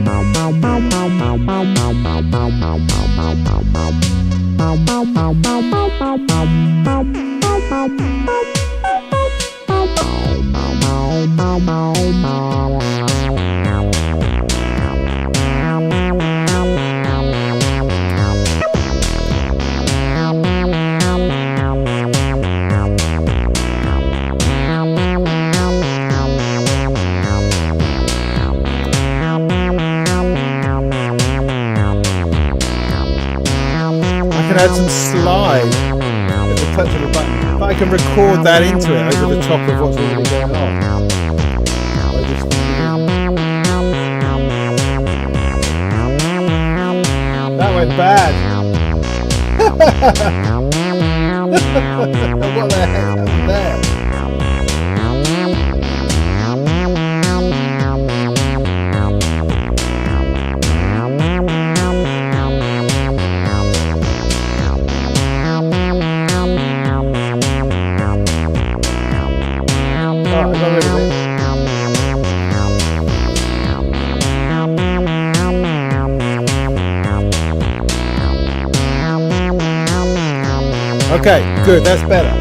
add some slide at the touch of the button, but I can record that into it over the top of what's already going on. That went bad. What the heck happened there? Okay, good, that's better.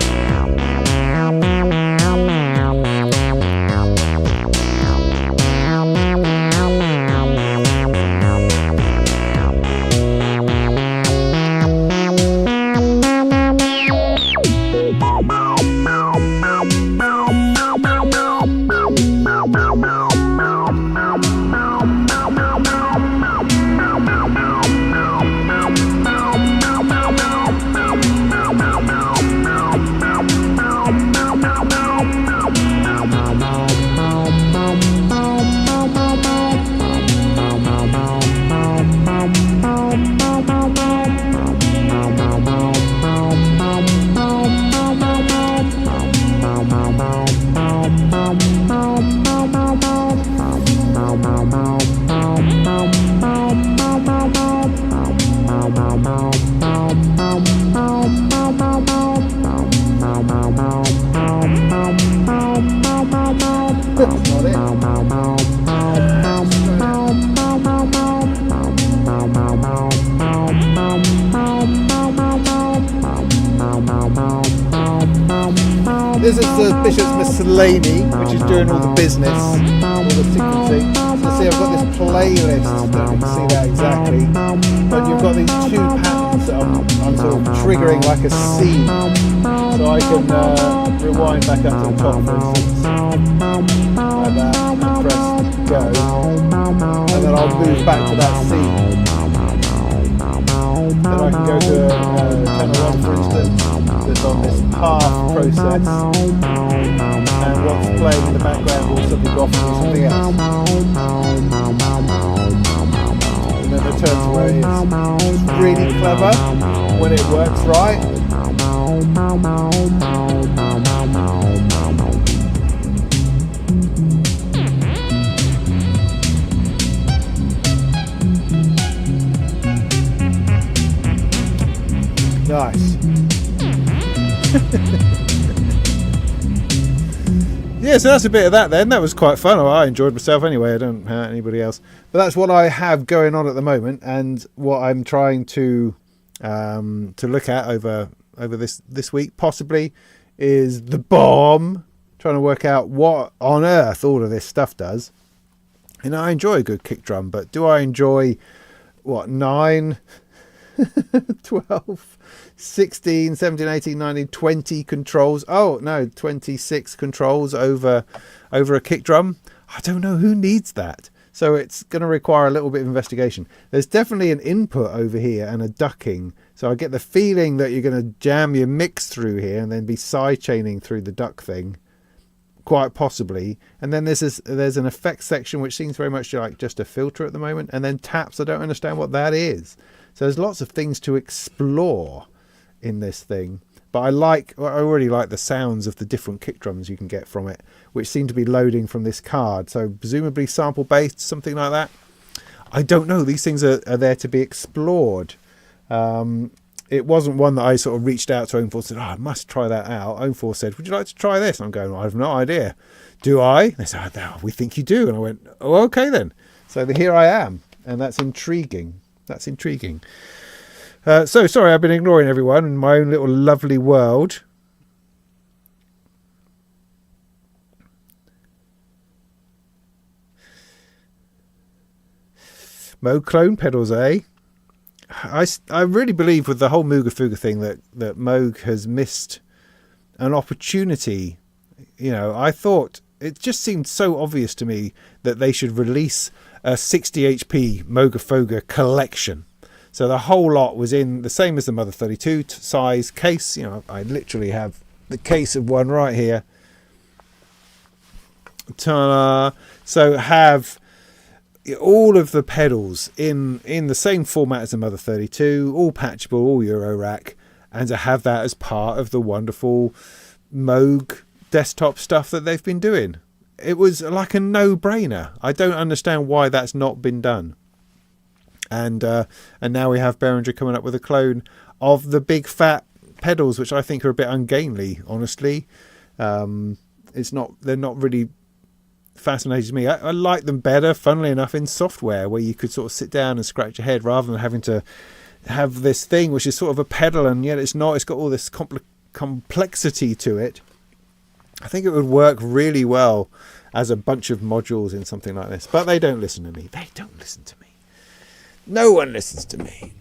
this is the Bishop's Miscellany, which is doing all the business, all the sequencing. So see, I've got this playlist, don't you can see that exactly, but you've got these two patterns that I'm sort of triggering like a C, so I can rewind back up to the top, for instance, like that, and press go, and then I'll move back to that C. Then I can go to channel 1, for instance, that's on this path process, and what's playing in the background will suddenly go off and do something else. And then return to where it is. It's really clever when it works right. Nice. Yeah, so that's a bit of that then. That was quite fun. I enjoyed myself anyway. I don't hurt anybody else. But that's what I have going on at the moment, and what I'm trying to look at over this week possibly is the bomb. Trying to work out what on earth all of this stuff does. And I enjoy a good kick drum, but do I enjoy 9, 12, 16, 17, 18, 19, 20 controls? Oh no, 26 controls over a kick drum. I don't know who needs that. So it's going to require a little bit of investigation. There's definitely an input over here and a ducking. So I get the feeling that you're going to jam your mix through here and then be side chaining through the duck thing. Quite possibly. And then there's an effects section which seems very much like just a filter at the moment, and then taps. I don't understand what that is. So there's lots of things to explore in this thing, but I already like the sounds of the different kick drums you can get from it, which seem to be loading from this card, so presumably sample based, something like that. I don't know, these things are there to be explored. It wasn't one that I sort of reached out to Ownforce and said, I must try that out. Ownforce said, would you like to try this? And I'm going, I have no idea. Do I? They said, we think you do. And I went, oh, okay then. So here I am. And that's intriguing. That's intriguing. So sorry, I've been ignoring everyone in my own little lovely world. Moog clone pedals, eh? I really believe with the whole Mooga Fuga thing that Moog has missed an opportunity. You know, I thought it just seemed so obvious to me that they should release a 60 HP Mooga Fuga collection. So the whole lot was in the same as the Mother 32 size case. You know, I literally have the case of one right here. Ta-da! So have all of the pedals in the same format as the Mother 32, all patchable, all Euro rack, and to have that as part of the wonderful Moog desktop stuff that they've been doing. It was like a no-brainer. I don't understand why that's not been done. And now we have Behringer coming up with a clone of the big fat pedals, which I think are a bit ungainly, honestly. They're not really fascinating to me. I like them better, funnily enough, in software where you could sort of sit down and scratch your head rather than having to have this thing which is sort of a pedal and yet it's not. It's got all this complexity to it. I think it would work really well as a bunch of modules in something like this, but they don't listen to me. They don't listen to me. No one listens to me.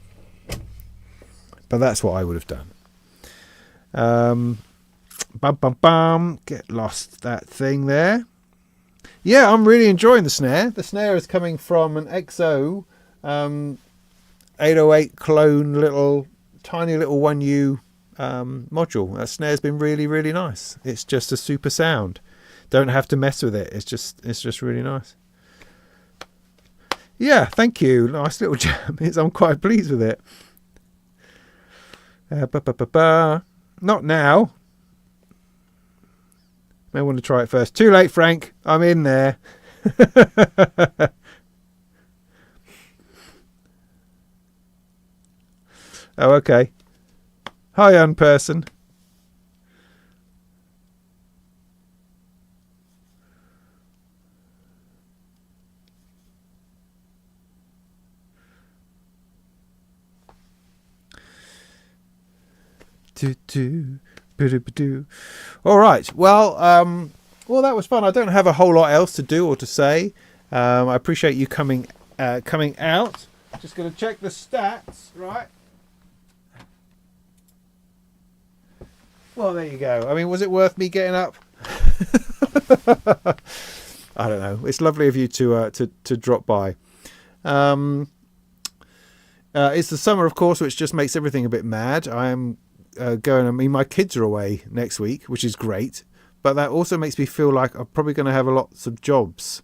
But that's what I would have done. Get lost that thing there. Yeah, I'm really enjoying the snare. The snare is coming from an XO 808 clone tiny little 1U module. That snare's been really, really nice. It's just a super sound. Don't have to mess with it. It's just really nice. Yeah, thank you. Nice little jam. I'm quite pleased with it. Not now. May want to try it first. Too late, Frank. I'm in there. Oh, okay. Hi, unperson. All right. Well, that was fun. I don't have a whole lot else to do or to say. I appreciate you coming out. Just going to check the stats, right? Well, there you go. I mean, was it worth me getting up? I don't know. It's lovely of you to drop by. It's the summer, of course, which just makes everything a bit mad. I am going. I mean, my kids are away next week, which is great. But that also makes me feel like I'm probably going to have lots of jobs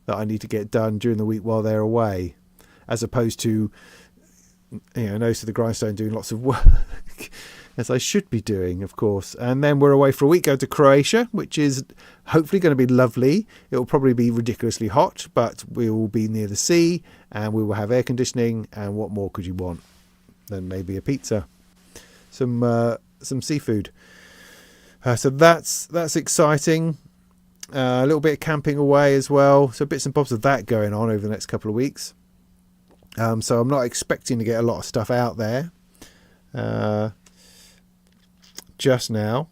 that I need to get done during the week while they're away, as opposed to, nose to the grindstone doing lots of work, as I should be doing, of course. And then we're away for a week, go to Croatia, which is hopefully going to be lovely. It will probably be ridiculously hot, but we will be near the sea and we will have air conditioning. And what more could you want than maybe a pizza, some seafood. So that's exciting. A little bit of camping away as well. So bits and bobs of that going on over the next couple of weeks. So I'm not expecting to get a lot of stuff out there just now.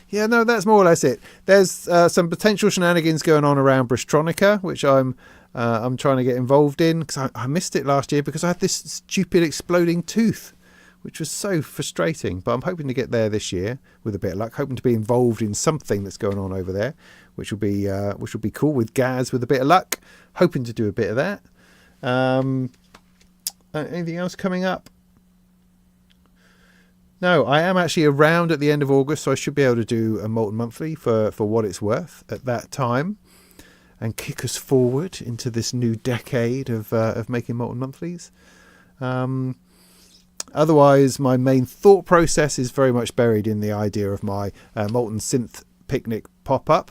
Yeah, no, that's more or less it. There's some potential shenanigans going on around Brishtronica, which I'm trying to get involved in, because I missed it last year because I had this stupid exploding tooth, which was so frustrating. But I'm hoping to get there this year with a bit of luck, hoping to be involved in something that's going on over there, which will be cool with Gaz with a bit of luck. Hoping to do a bit of that. Anything else coming up? No, I am actually around at the end of August, so I should be able to do a Molten Monthly for what it's worth at that time, and kick us forward into this new decade of making Molten Monthlies. Otherwise, my main thought process is very much buried in the idea of my Molten Synth Picnc Popup,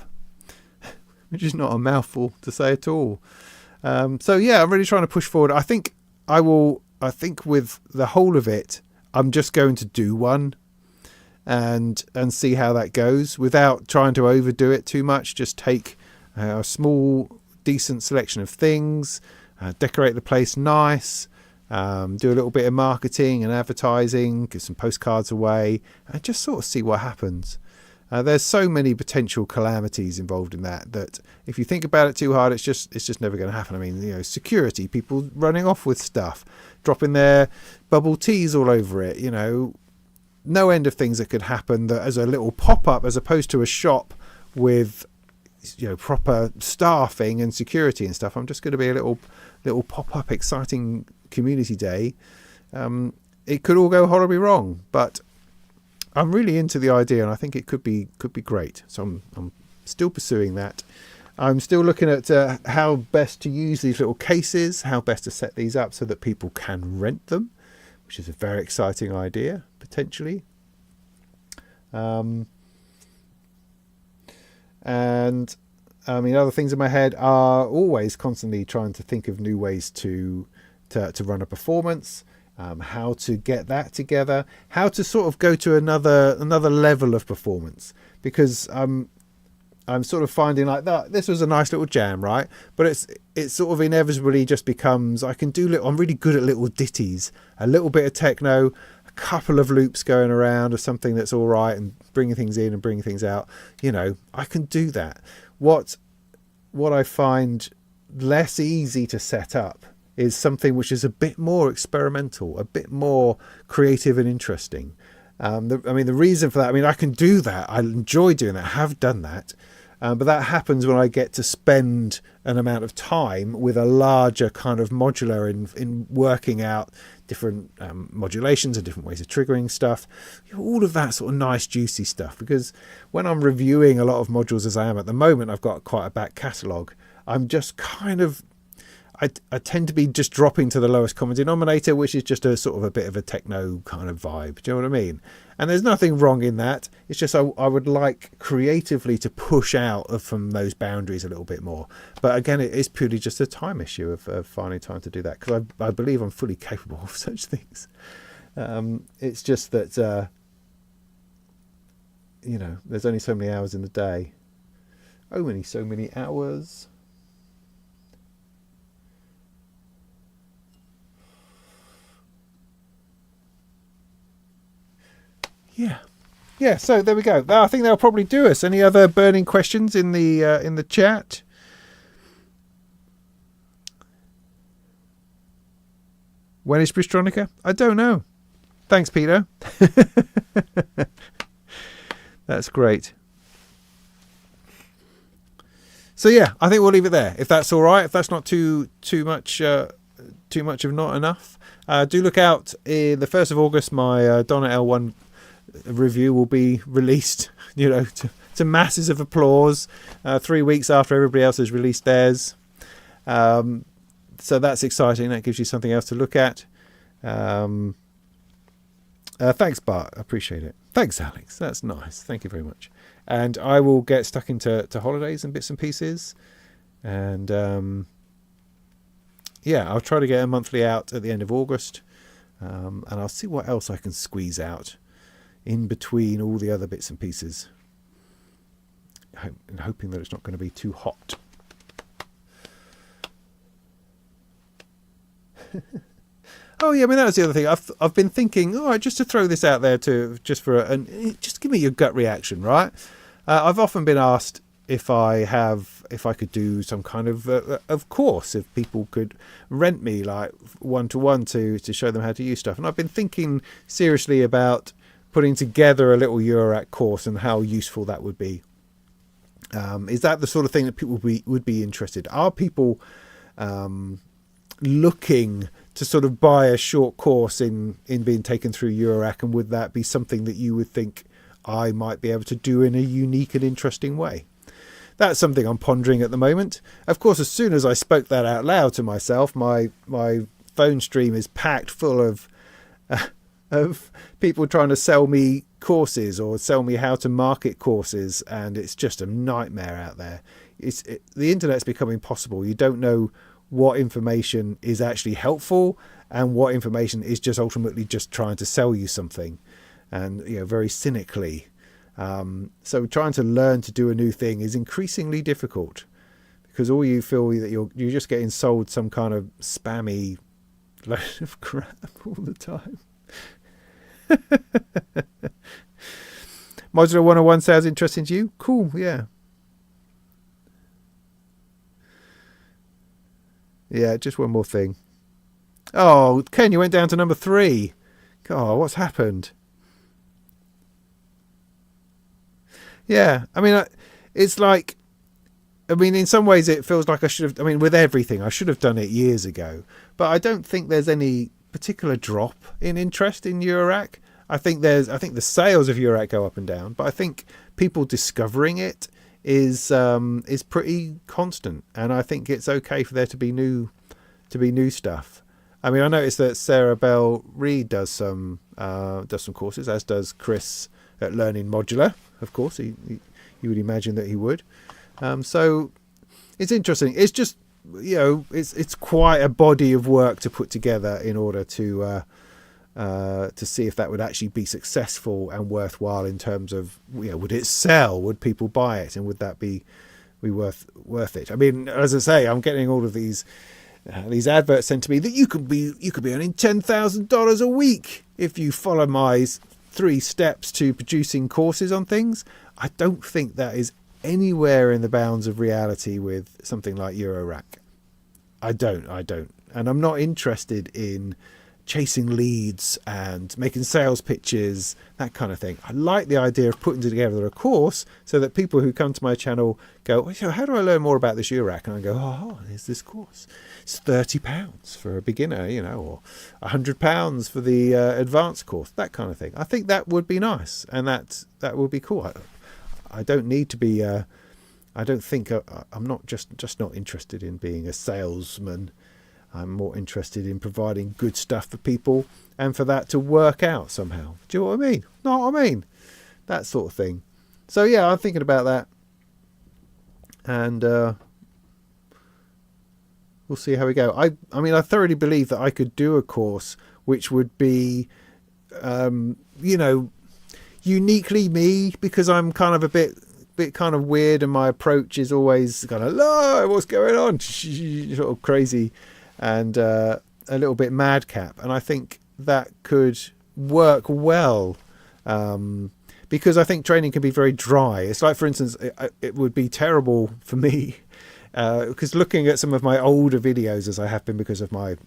which is not a mouthful to say at all. So yeah, I'm really trying to push forward. I think with the whole of it, I'm just going to do one and see how that goes without trying to overdo it too much. Just take a small, decent selection of things, decorate the place nice, do a little bit of marketing and advertising, give some postcards away, and just sort of see what happens. There's so many potential calamities involved in that if you think about it too hard, it's just never going to happen. I mean, security, people running off with stuff, dropping their bubble teas all over it, no end of things that could happen that as a little pop-up, as opposed to a shop with proper staffing and security and stuff. I'm just going to be a little pop-up exciting community day. It could all go horribly wrong, but I'm really into the idea, and I think it could be great. So I'm still pursuing that. I'm still looking at how best to use these little cases, how best to set these up so that people can rent them, which is a very exciting idea, potentially. And I mean, other things in my head are always constantly trying to think of new ways to run a performance. How to get that together, how to sort of go to another level of performance, because I'm sort of finding like that this was a nice little jam, right? But it sort of inevitably just becomes, I'm really good at little ditties, a little bit of techno, a couple of loops going around or something that's all right, and bringing things in and bringing things out. I can do that. What I find less easy to set up is something which is a bit more experimental, a bit more creative and interesting. The reason for that, I can do that. I enjoy doing that. I have done that. But that happens when I get to spend an amount of time with a larger kind of modular in working out different modulations and different ways of triggering stuff. All of that sort of nice, juicy stuff. Because when I'm reviewing a lot of modules as I am at the moment, I've got quite a back catalogue. I'm just kind of... I tend to be just dropping to the lowest common denominator, which is just a sort of a bit of a techno kind of vibe. Do you know what I mean? And there's nothing wrong in that. It's just I would like creatively to push out from those boundaries a little bit more. But again, it is purely just a time issue of finding time to do that, because I believe I'm fully capable of such things. It's just that, there's only so many hours in the day. So many hours. Yeah, so there we go. I think they'll probably do us. Any other burning questions in the chat? When is Bristronica? I don't know. Thanks, Peter. That's great. So yeah, I think we'll leave it there. If that's all right, if that's not too much of not enough, do look out. In the 1st of August, my Donna L1 review will be released. To masses of applause. 3 weeks after everybody else has released theirs. So that's exciting. That gives you something else to look at. Thanks, Bart. I appreciate it. Thanks, Alex. That's nice. Thank you very much. And I will get stuck into holidays and bits and pieces. And I'll try to get a monthly out at the end of August. And I'll see what else I can squeeze out in between all the other bits and pieces. Hoping that it's not going to be too hot. Oh yeah, I mean, that was the other thing. I've been thinking, all right, just to throw this out there just give me your gut reaction, right? I've often been asked if I could do some kind of course, if people could rent me like 1-to-1 to show them how to use stuff. And I've been thinking seriously about putting together a little Eurorack course and how useful that would be. Is that the sort of thing that people would be interested? Are people looking to sort of buy a short course in being taken through Eurorack, and would that be something that you would think I might be able to do in a unique and interesting way? That's something I'm pondering at the moment. Of course, as soon as I spoke that out loud to myself, my phone stream is packed full of people trying to sell me courses or sell me how to market courses, and it's just a nightmare out there. The internet's become impossible. You don't know what information is actually helpful and what information is just ultimately just trying to sell you something, and very cynically. So trying to learn to do a new thing is increasingly difficult, because all you feel that you're just getting sold some kind of spammy load of crap all the time. Modular 101 sounds interesting to you? Cool, yeah. Yeah, just one more thing. Oh, Ken, you went down to number 3. God, what's happened? Yeah, I mean, it's like, in some ways it feels like I should have, with everything, I should have done it years ago. But I don't think there's any particular drop in interest in Eurorack. I think the sales of Eurorack go up and down, but I think people discovering it is pretty constant, and I think it's okay for there to be new stuff. I noticed that Sarah Bell Reed does some courses, as does Chris at Learning Modular. Of course, you would imagine that he would. So it's interesting. It's just it's quite a body of work to put together in order to see if that would actually be successful and worthwhile in terms of, would it sell? Would people buy it? And would that be worth it? As I say, I'm getting all of these adverts sent to me that you could be earning $10,000 a week if you follow my 3 steps to producing courses on things. I don't think that is anywhere in the bounds of reality with something like Eurorack. I don't. And I'm not interested in chasing leads and making sales pitches, that kind of thing. I like the idea of putting together a course so that people who come to my channel go, well, how do I learn more about this Eurorack? And I go, oh, there's this course. It's £30 for a beginner, or £100 for the advanced course, that kind of thing. I think that would be nice, and that would be cool. I don't need to be. I don't think I'm not just not interested in being a salesman. I'm more interested in providing good stuff for people and for that to work out somehow. Do you know what I mean? Know what I mean? That sort of thing. So yeah, I'm thinking about that, and we'll see how we go. I thoroughly believe that I could do a course which would be, uniquely me, because I'm kind of a bit kind of weird, and my approach is always kind of, hello, what's going on? Sort of crazy and a little bit madcap. And I think that could work well Because I think training can be very dry. It's like, for instance, it would be terrible for me because looking at some of my older videos, as I have been because of my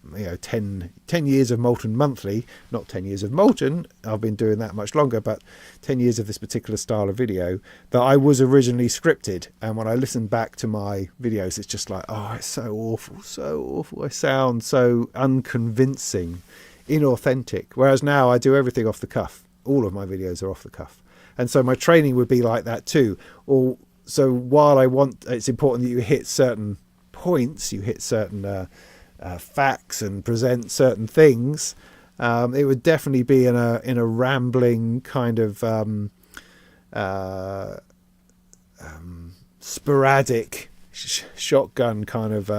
10 years of Molten Monthly, not 10 years of Molten, I've been doing that much longer, but 10 years of this particular style of video, that I was originally scripted. And when I listen back to my videos, it's just like, oh, it's so awful, so awful. I sound so unconvincing, inauthentic. Whereas now I do everything off the cuff. All of my videos are off the cuff. And so my training would be like that too. So while it's important that you hit certain points, you hit certain facts and present certain things, it would definitely be in a rambling kind of sporadic shotgun kind of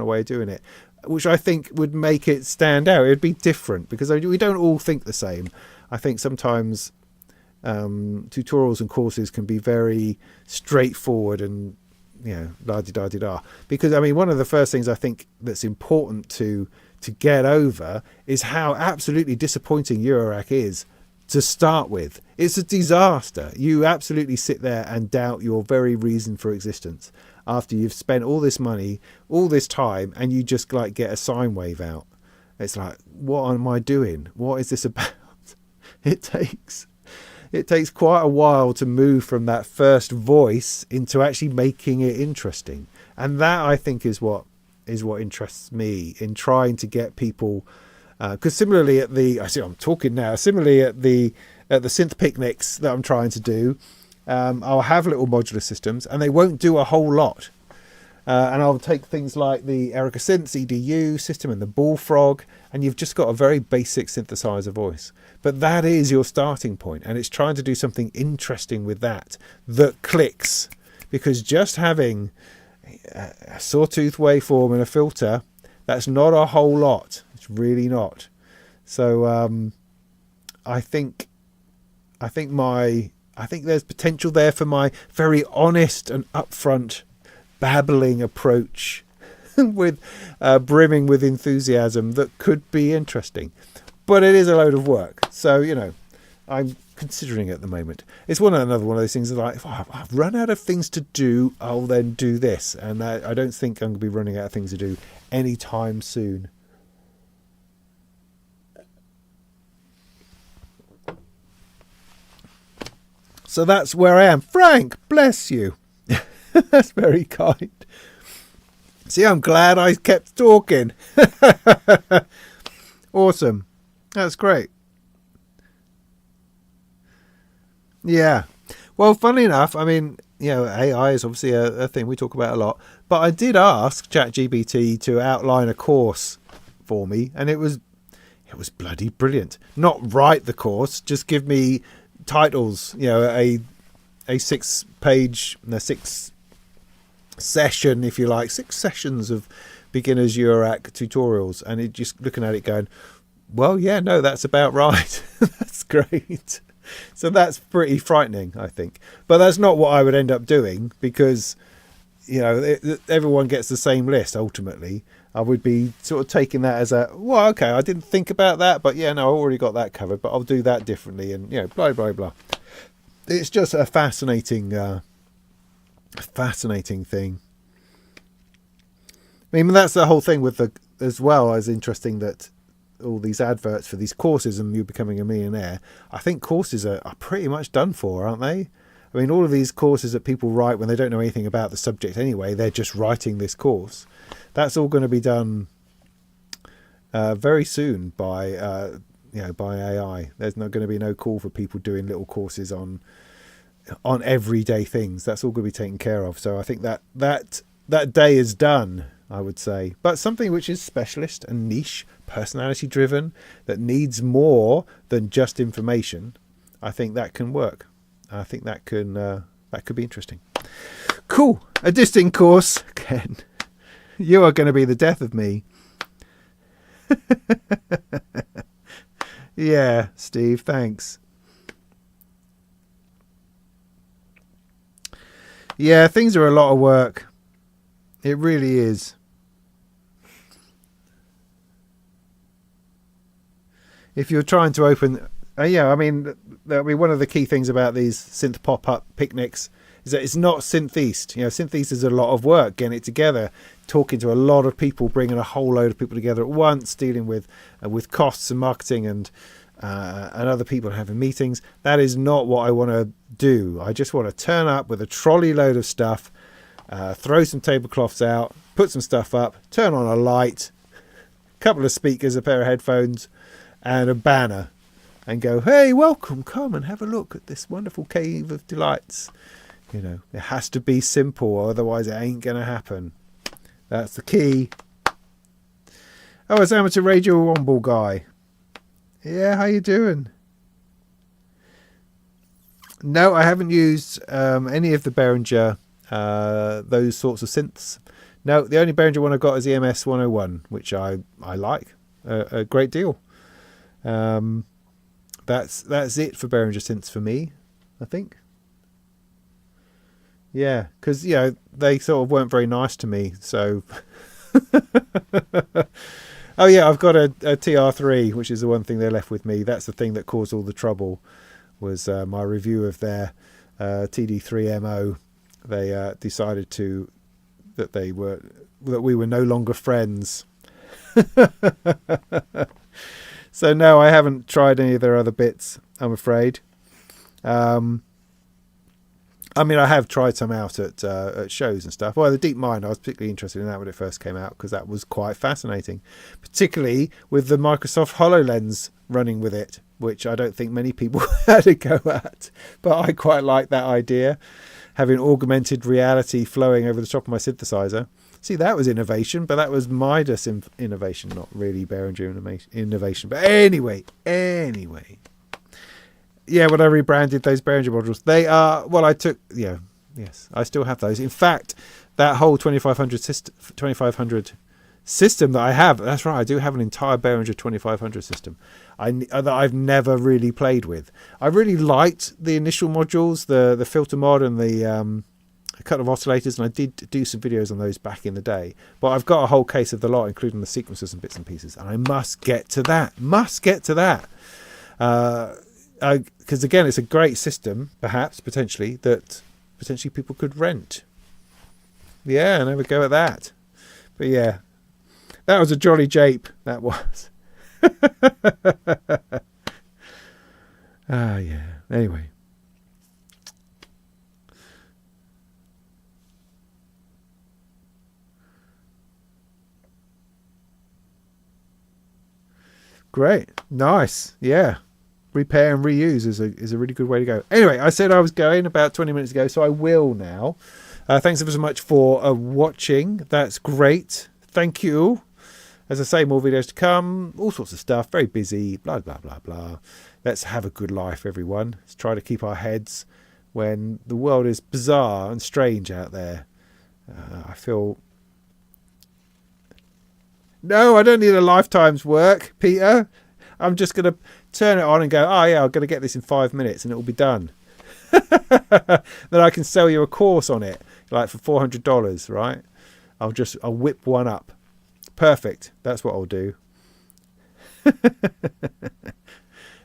way of doing it, which I think would make it stand out. It would be different because we don't all think the same. I think sometimes tutorials and courses can be very straightforward and la-di-da-di-da, because I mean, one of the first things I think that's important to get over is how absolutely disappointing Eurorack is to start with. It's a disaster. You absolutely sit there and doubt your very reason for existence after you've spent all this money, all this time, and you just like get a sine wave out. It's like, what am I doing? What is this about? It takes quite a while to move from that first voice into actually making it interesting, and that I think is what interests me in trying to get people. Because similarly at the Synth Picnics that I'm trying to do, I'll have little modular systems, and they won't do a whole lot. And I'll take things like the Erica Synths EDU system and the Bullfrog, and you've just got a very basic synthesizer voice. But that is your starting point, and it's trying to do something interesting with that clicks. Because just having a sawtooth waveform and a filter, that's not a whole lot. It's really not. So I think there's potential there for my very honest and upfront babbling approach with brimming with enthusiasm that could be interesting, but it is a load of work. So I'm considering it at the moment. It's another one of those things that like, if I've run out of things to do, I'll then do this, and I don't think I'm going to be running out of things to do anytime soon. So that's where I am. Frank, bless you. That's very kind. See, I'm glad I kept talking. Awesome. That's great. Yeah. Well, funnily enough, I mean, AI is obviously a thing we talk about a lot. But I did ask ChatGPT to outline a course for me, and it was bloody brilliant. Not write the course, just give me titles. A 6 session, if you like, 6 sessions of beginners Eurorack tutorials, and it just looking at it going, well, yeah, no, that's about right. That's great. So that's pretty frightening, I think. But that's not what I would end up doing, because everyone gets the same list ultimately. I would be sort of taking that as okay, I didn't think about that, but yeah, no, I already got that covered, but I'll do that differently, and blah blah blah. It's just a fascinating thing. I mean, that's the whole thing with as well as interesting that all these adverts for these courses and you becoming a millionaire. I think courses are pretty much done for, aren't they? I mean, all of these courses that people write when they don't know anything about the subject anyway, they're just writing this course. That's all going to be done very soon by AI. There's not going to be no call for people doing little courses on everyday things. That's all going to be taken care of. So I think that day is done, I would say. But something which is specialist and niche, personality driven, that needs more than just information, I think that can work. I think that could be interesting. Cool. A distinct course, Ken. You are going to be the death of me. Yeah, Steve, thanks. Yeah, things are a lot of work. It really is. If you're trying to open Yeah, I mean, one of the key things about these synth pop-up picnics is that it's not syntheast. Syntheast is a lot of work getting it together, talking to a lot of people, bringing a whole load of people together at once, dealing with costs and marketing and other people having meetings. That is not what I want to do. I just want to turn up with a trolley load of stuff, throw some tablecloths out, put some stuff up, turn on a light, a couple of speakers, a pair of headphones, and a banner, and go, hey, welcome, come and have a look at this wonderful cave of delights. It has to be simple, otherwise it ain't going to happen. That's the key. Oh, it's Amateur Radio Womble guy. Yeah, how you doing? No, I haven't used any of the Behringer, those sorts of synths. No, the only Behringer one I've got is the EMS 101, which I like a great deal. That's it for Behringer synths for me, I think. Yeah, because they sort of weren't very nice to me. So, oh yeah, I've got a TR3, which is the one thing they left with me. That's the thing that caused all the trouble. Was my review of their TD3MO. They decided that we were no longer friends. So no, I haven't tried any of their other bits, I'm afraid. I mean, I have tried some out at shows and stuff. Well, the Deep Mind, I was particularly interested in that when it first came out, because that was quite fascinating, particularly with the Microsoft HoloLens running with it, which I don't think many people had a go at. But I quite like that idea, having augmented reality flowing over the top of my synthesizer. See, that was innovation, but that was Midas innovation, not really Behringer innovation. But anyway. Yeah, when I rebranded those Behringer modules, they are, well, yes, I still have those. In fact, that whole 2500 system that I have, that's right, I do have an entire Behringer 2500 system that I've never really played with. I really liked the initial modules, the filter mod and the cut of oscillators, and I did do some videos on those back in the day. But I've got a whole case of the lot, including the sequencers and bits and pieces, and I must get to that. Because again, it's a great system, potentially people could rent. Yeah, never go at that. But yeah, that was a jolly jape, that was. Yeah. Anyway. Great. Nice. Yeah. Repair and reuse is a really good way to go. Anyway, I said I was going about 20 minutes ago, so I will now. Thanks ever so much for watching. That's great. Thank you. As I say, more videos to come. All sorts of stuff. Very busy. Blah, blah, blah, blah. Let's have a good life, everyone. Let's try to keep our heads when the world is bizarre and strange out there. I feel... No, I don't need a lifetime's work, Peter. I'm just going to turn it on and go, oh yeah, I'm going to get this in 5 minutes and it will be done. Then I can sell you a course on it, like for $400, right? I'll whip one up. Perfect. That's what I'll do.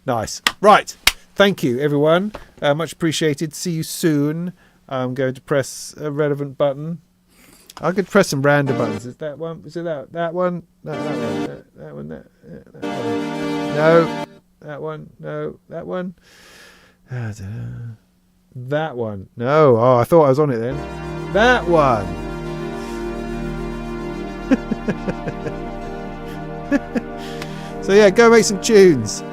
Nice. Right. Thank you, everyone. Much appreciated. See you soon. I'm going to press a relevant button. I could press some random buttons. Is that one? Is it that one? No, that one. That one. That one. No. That one. No. That one. That one. No. Oh, I thought I was on it then. That one. So yeah, go make some tunes.